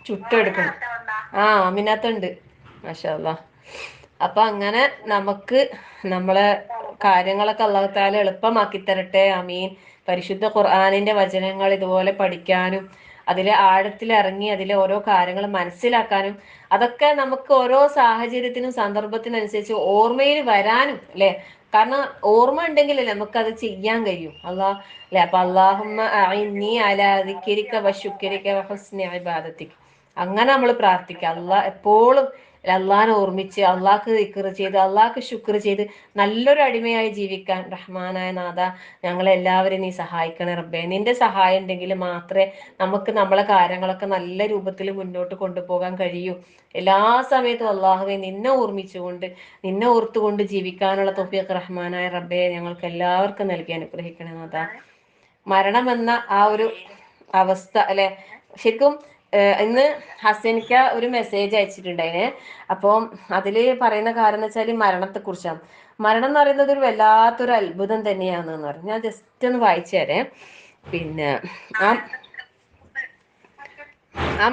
S1: ചുട്ടെടുക്കണം. ആ ആമിനത്തുണ്ട് മാഷാ അല്ലാ. അപ്പൊ അങ്ങനെ നമുക്ക് നമ്മളെ കാര്യങ്ങളൊക്കെ അല്ലാഹു തആല എളുപ്പമാക്കി തരട്ടെ. ആമീൻ. പരിശുദ്ധ ഖുർആനിന്റെ വചനങ്ങൾ ഇതുപോലെ പഠിക്കാനും അതിലെ ആഴത്തിലിറങ്ങി അതിലെ ഓരോ കാര്യങ്ങൾ മനസ്സിലാക്കാനും അതൊക്കെ നമുക്ക് ഓരോ സാഹചര്യത്തിനും സന്ദർഭത്തിനനുസരിച്ച് ഓർമ്മയിൽ വരാനും അല്ലെ. കാരണം ഓർമ്മ ഉണ്ടെങ്കിലല്ലേ നമുക്കത് ചെയ്യാൻ കഴിയും. അല്ലെ. അപ്പൊ അല്ലാഹുമ്മ അഇന്നി അലാ ദിക്രിക വശുക്രിക വഹുസ്നി ഇബാദതിക. അങ്ങനെ നമ്മൾ പ്രാർത്ഥിക്കുക. അള്ളാഹ് എപ്പോഴും അള്ളാഹിനെ ഓർമ്മിച്ച് അള്ളാഹ്ക്ക് ദിക്ർ ചെയ്ത് അള്ളാഹ്ക്ക് ശുക്ർ ചെയ്ത് നല്ലൊരു അടിമയായി ജീവിക്കാൻ റഹ്മാനായ നാഥ ഞങ്ങളെല്ലാവരും നീ സഹായിക്കണേ റബ്ബേ. നിന്റെ സഹായം ഉണ്ടെങ്കിൽ മാത്രമേ നമുക്ക് നമ്മളെ കാര്യങ്ങളൊക്കെ നല്ല രൂപത്തിൽ മുന്നോട്ട് കൊണ്ടുപോകാൻ കഴിയൂ. എല്ലാ സമയത്തും അള്ളാഹുവെ നിന്നെ ഓർമ്മിച്ചുകൊണ്ട് നിന്നെ ഓർത്തുകൊണ്ട് ജീവിക്കാനുള്ള തൗഫീഖ് റഹ്മാനായ റബ്ബേ ഞങ്ങൾക്ക് എല്ലാവർക്കും നൽകി അനുഗ്രഹിക്കണേ നാഥ. മരണം എന്ന ആ ഒരു അവസ്ഥ അല്ലെ. ശരിക്കും ഇന്ന് ഹസനിക്ക ഒരു മെസ്സേജ് അയച്ചിട്ടുണ്ടായിനെ. അപ്പം അതില് പറയുന്ന കാര്യം എന്ന് വെച്ചാൽ മരണത്തെ കുറിച്ചാണ്. മരണം എന്ന് പറയുന്നത് ഒരു വല്ലാത്തൊരു അത്ഭുതം തന്നെയാണെന്ന് പറഞ്ഞു. ഞാൻ ജസ്റ്റ് ഒന്ന് വായിച്ചു തരാം. പിന്നെ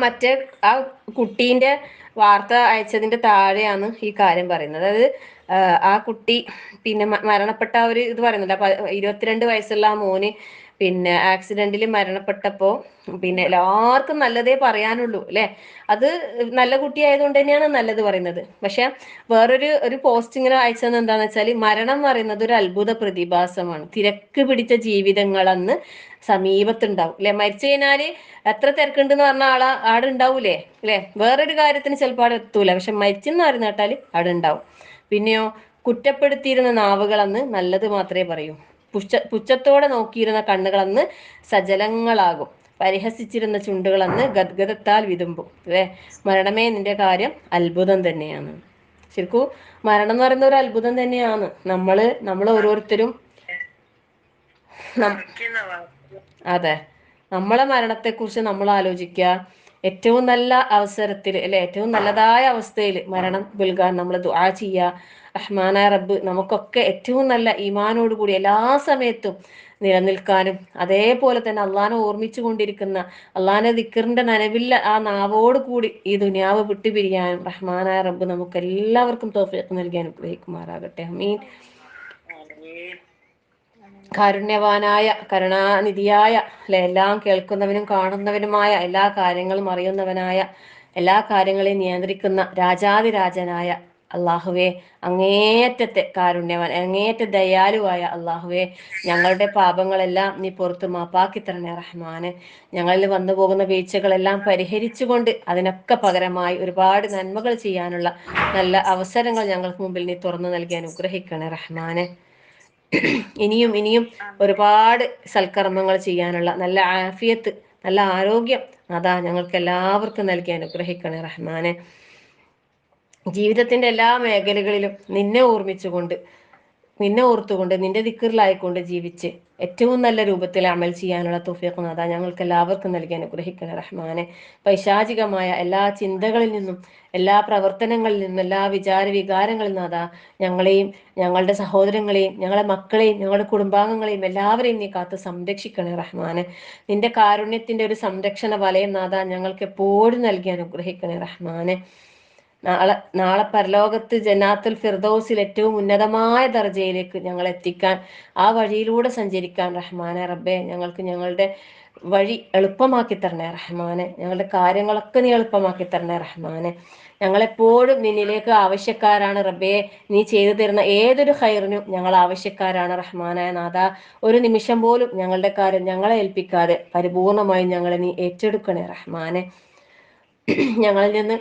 S1: മറ്റേ ആ കുട്ടീന്റെ വാർത്ത അയച്ചതിന്റെ താഴെയാണ് ഈ കാര്യം പറയുന്നത്. അതായത് ആ കുട്ടി പിന്നെ മരണപ്പെട്ട ഒരു ഇത് പറയുന്നുണ്ട്. അപ്പൊ 22 വയസ്സുള്ള ആ മോന് പിന്നെ ആക്സിഡന്റിൽ മരണപ്പെട്ടപ്പോ പിന്നെ എല്ലാവർക്കും നല്ലതേ പറയാനുള്ളൂ അല്ലെ. അത് നല്ല കുട്ടി ആയതുകൊണ്ട് തന്നെയാണ് നല്ലത് പറയുന്നത്. പക്ഷെ വേറൊരു പോസ്റ്റ് ഇങ്ങനെ അയച്ചത് എന്താന്ന് വെച്ചാൽ മരണം എന്ന് പറയുന്നത് ഒരു അത്ഭുത പ്രതിഭാസമാണ്. തിരക്ക് പിടിച്ച ജീവിതങ്ങളന്ന് സമീപത്തുണ്ടാവും അല്ലെ. മരിച്ചു കഴിഞ്ഞാല് എത്ര തിരക്കുണ്ടെന്ന് പറഞ്ഞ ആടെ ഉണ്ടാവൂലേ അല്ലെ. വേറൊരു കാര്യത്തിന് ചിലപ്പോൾ അവിടെ എത്തൂല. പക്ഷെ മരിച്ചെന്ന് പറയുന്ന കേട്ടാൽ അവിടെ ഉണ്ടാവും. പിന്നെയോ കുറ്റപ്പെടുത്തിയിരുന്ന നാവുകളന്ന് നല്ലത് മാത്രമേ പറയൂ. പുച്ഛത്തോടെ നോക്കിയിരുന്ന കണ്ണുകളന്ന് സജലങ്ങളാകും. പരിഹസിച്ചിരുന്ന ചുണ്ടുകളന്ന് ഗദ്ഗദത്താൽ വിതുമ്പും അല്ലെ. മരണമേ നിന്റെ കാര്യം അത്ഭുതം തന്നെയാണ്. ശരിക്കും മരണം എന്ന് പറയുന്ന ഒരു അത്ഭുതം തന്നെയാണ്. നമ്മൾ ഓരോരുത്തരും അതെ നമ്മളെ മരണത്തെക്കുറിച്ച് നമ്മൾ ആലോചിക്കുക. ഏറ്റവും നല്ല അവസരത്തിൽ അല്ലെ ഏറ്റവും നല്ലതായ അവസ്ഥയിൽ മരണം പുൽകാൻ നമ്മൾ ദുആ ചെയ്യുക. റഹ്മാനായ റബ്ബ് നമുക്കൊക്കെ ഏറ്റവും നല്ല ഈമാനോട് കൂടി എല്ലാ സമയത്തും നിലനിൽക്കാനും അതേപോലെ തന്നെ അള്ളാഹിനെ ഓർമ്മിച്ചു കൊണ്ടിരിക്കുന്ന അള്ളാഹിന്റെ ദിക്റിന്റെ നനവില്ല ആ നാവോട് കൂടി ഈ ദുനിയാവ് വിട്ടുപിരിയാനും റഹ്മാനായ റബ്ബ് നമുക്ക് എല്ലാവർക്കും തൗഫീഖ് നൽകി അനുഗ്രഹിക്കുമാറാകട്ടെ. ആമീൻ. കാരുണ്യവാനായ കരുണാനിധിയായ അല്ലെ എല്ലാം കേൾക്കുന്നവനും കാണുന്നവനുമായ എല്ലാ കാര്യങ്ങളും അറിയുന്നവനായ എല്ലാ കാര്യങ്ങളെയും നിയന്ത്രിക്കുന്ന രാജാതിരാജനായ അള്ളാഹുവെ, അങ്ങേയറ്റത്തെ കാരുണ്യവാൻ അങ്ങേയറ്റ ദയാലുവായ അള്ളാഹുവെ, ഞങ്ങളുടെ പാപങ്ങളെല്ലാം നീ പുറത്ത് മാപ്പാക്കി തരണേ റഹ്മാന്. ഞങ്ങളിൽ വന്നു പോകുന്ന വീഴ്ചകളെല്ലാം പരിഹരിച്ചുകൊണ്ട് അതിനൊക്കെ പകരമായി ഒരുപാട് നന്മകൾ ചെയ്യാനുള്ള നല്ല അവസരങ്ങൾ ഞങ്ങൾക്ക് മുമ്പിൽ നീ തുറന്നു നൽകി അനുഗ്രഹിക്കണേ റഹ്മാന്. ഇനിയും ഇനിയും ഒരുപാട് സൽക്കർമ്മങ്ങൾ ചെയ്യാനുള്ള നല്ല ആഫിയത്ത് നല്ല ആരോഗ്യം അതാ ഞങ്ങൾക്ക് എല്ലാവർക്കും നൽകി അനുഗ്രഹിക്കണേ റഹ്മാനെ. ജീവിതത്തിന്റെ എല്ലാ മേഖലകളിലും നിന്നെ ഓർമ്മിച്ചുകൊണ്ട് നിന്നെ ഓർത്തുകൊണ്ട് നിന്റെ ദിക്റിലായിക്കൊണ്ട് ജീവിച്ച് ഏറ്റവും നല്ല രൂപത്തിൽ അമൽ ചെയ്യാനുള്ള തൗഫീഖ് നാഥ ഞങ്ങൾക്ക് എല്ലാവർക്കും നൽകി അനുഗ്രഹിക്കണേ റഹ്മാനെ. പൈശാചികമായ എല്ലാ ചിന്തകളിൽ നിന്നും എല്ലാ പ്രവർത്തനങ്ങളിൽ നിന്നും എല്ലാ വിചാര വികാരങ്ങളിൽ നാഥ ഞങ്ങളെയും ഞങ്ങളുടെ സഹോദരങ്ങളെയും ഞങ്ങളുടെ മക്കളെയും ഞങ്ങളുടെ കുടുംബാംഗങ്ങളെയും എല്ലാവരെയും നീ കാത്ത് സംരക്ഷിക്കണേ റഹ്മാനെ. നിന്റെ കാരുണ്യത്തിന്റെ ഒരു സംരക്ഷണ വലയം നാഥ ഞങ്ങൾക്ക് എപ്പോഴും നൽകി അനുഗ്രഹിക്കണേ റഹ്മാനെ. നാളെ പരലോകത്ത് ജന്നാത്തുൽ ഫിർദൗസിൽ ഏറ്റവും ഉന്നതമായ ദർജയിലേക്ക് ഞങ്ങൾ എത്തിക്കാൻ ആ വഴിയിലൂടെ സഞ്ചരിക്കാൻ റഹ്മാനെ റബ്ബെ ഞങ്ങൾക്ക് ഞങ്ങളുടെ വഴി എളുപ്പമാക്കി തരണേ റഹ്മാനെ. ഞങ്ങളുടെ കാര്യങ്ങളൊക്കെ നീ എളുപ്പമാക്കി തരണേ റഹ്മാനെ. ഞങ്ങളെപ്പോഴും നിന്നിലേക്ക് ആവശ്യക്കാരാണ് റബ്ബേ. നീ ചെയ്തു തരുന്ന ഏതൊരു ഖൈറിനും ഞങ്ങൾ ആവശ്യക്കാരാണ് റഹ്മാനായ നാഥ. ഒരു നിമിഷം പോലും ഞങ്ങളുടെ കാര്യം ഞങ്ങളെ ഏൽപ്പിക്കാതെ പരിപൂർണമായി ഞങ്ങളെ നീ ഏറ്റെടുക്കണേ റഹ്മാനെ. ഞങ്ങളിൽ നിന്ന്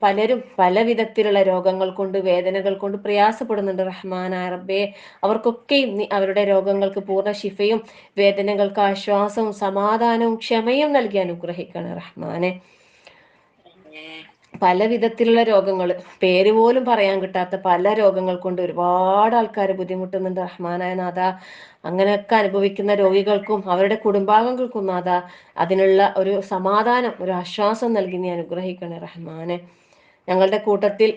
S1: പലരും പല വിധത്തിലുള്ള രോഗങ്ങൾ കൊണ്ട് വേദനകൾ കൊണ്ട് പ്രയാസപ്പെടുന്നുണ്ട് റഹ്മാനായ റബ്ബേ. അവർക്കൊക്കെയും നീ അവരുടെ രോഗങ്ങൾക്ക് പൂർണ്ണ ശിഫയും വേദനകൾക്ക് ആശ്വാസവും സമാധാനവും ക്ഷമയും നൽകി അനുഗ്രഹിക്കണം റഹ്മാനെ. പല വിധത്തിലുള്ള രോഗങ്ങൾ പേര് പോലും പറയാൻ കിട്ടാത്ത പല രോഗങ്ങൾ കൊണ്ട് ഒരുപാട് ആൾക്കാർ ബുദ്ധിമുട്ടുന്നുണ്ട് റഹ്മാനായ നാഥ. അങ്ങനെയൊക്കെ അനുഭവിക്കുന്ന രോഗികൾക്കും അവരുടെ കുടുംബാംഗങ്ങൾക്കും നാഥ അതിനുള്ള ഒരു സമാധാനം ഒരു ആശ്വാസം നൽകി നീ അനുഗ്രഹിക്കണേ റഹ്മാനെ. ഞങ്ങളുടെ കൂട്ടത്തിൽ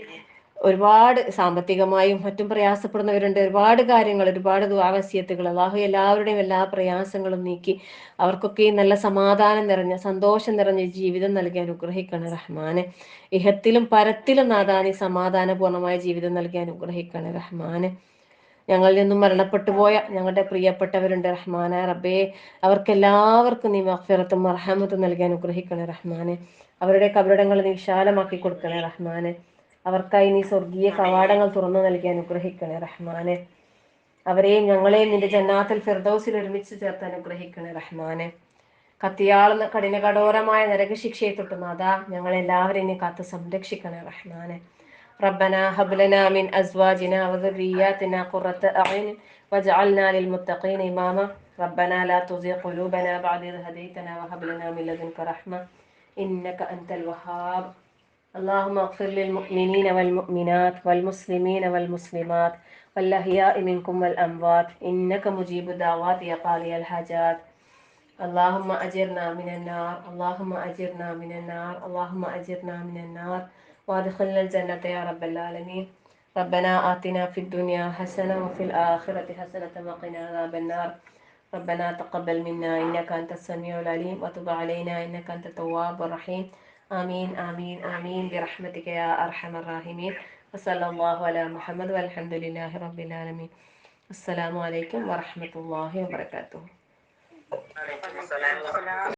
S1: ഒരുപാട് സാമ്പത്തികമായും മറ്റും പ്രയാസപ്പെടുന്നവരുണ്ട്. ഒരുപാട് കാര്യങ്ങൾ, ഒരുപാട് ദുആവസിയത്തുകൾ. അള്ളാഹു എല്ലാവരുടെയും എല്ലാ പ്രയാസങ്ങളും നീക്കി അവർക്കൊക്കെ നല്ല സമാധാനം നിറഞ്ഞ സന്തോഷം നിറഞ്ഞ ജീവിതം നൽകി അനുഗ്രഹിക്കണേ റഹ്മാനെ. ഇഹത്തിലും പരത്തിലും നാഥാ നീ സമാധാനപൂർണമായ ജീവിതം നൽകി അനുഗ്രഹിക്കണേ റഹ്മാനെ. ഞങ്ങളിൽ നിന്നും മരണപ്പെട്ടു പോയ ഞങ്ങളുടെ പ്രിയപ്പെട്ടവരുണ്ട് റഹ്മാനെ റബ്ബേ, അവർക്കെല്ലാവർക്കും നീ മഗ്ഫിറത്തും മർഹമത്തും നൽകി അനുഗ്രഹിക്കണേ റഹ്മാനെ. അവരുടെ കബറിടങ്ങൾ നീ വിശാലമാക്കി കൊടുക്കണേ റഹ്മാനെ. അവർക്കായി നീ സ്വർഗീയ കവാടങ്ങൾ തുറന്നു നൽകി അനുഗ്രഹിക്കണേ റഹ്മാനെ. അവരെയും ഞങ്ങളെയും നിന്റെ ജന്നാത്തുൽ ഫിർദൗസിൽ ഒരുമിച്ച് ചേർത്ത് അനുഗ്രഹിക്കണേ റഹ്മാനെ. കത്തിയാളുന്ന കഠിനകഠോരമായ നരകശിക്ഷയെ തൊട്ട് നാഥാ ഞങ്ങളെല്ലാവരെയും നീ കാത്ത് സംരക്ഷിക്കണേ റഹ്മാനെ. ربنا هب لنا من أزواجنا وذرياتنا قرة أعين واجعلنا للمتقين إماما ربنا لا تزغ قلوبنا بعد إذ هديتنا وهب لنا من لدنك رحمة إنك أنت الوهاب اللهم اغفر للمؤمنين والمؤمنات والمسلمين والمسلمات والأحياء منكم والأموات إنك مجيب الدعوات يا قاضي الحاجات اللهم أجرنا من النار اللهم أجرنا من النار اللهم أجرنا من النار وادخلنا الجنة يا رب العالمين ربنا آتنا في الدنيا حسنة وفي الآخرة حسنة وقنا عذاب النار ربنا تقبل منا إنك أنت السميع العليم وتب علينا إنك أنت التواب الرحيم آمين آمين آمين برحمتك يا أرحم الراحمين وصلى الله على محمد والحمد لله رب العالمين السلام عليكم ورحمة الله وبركاته.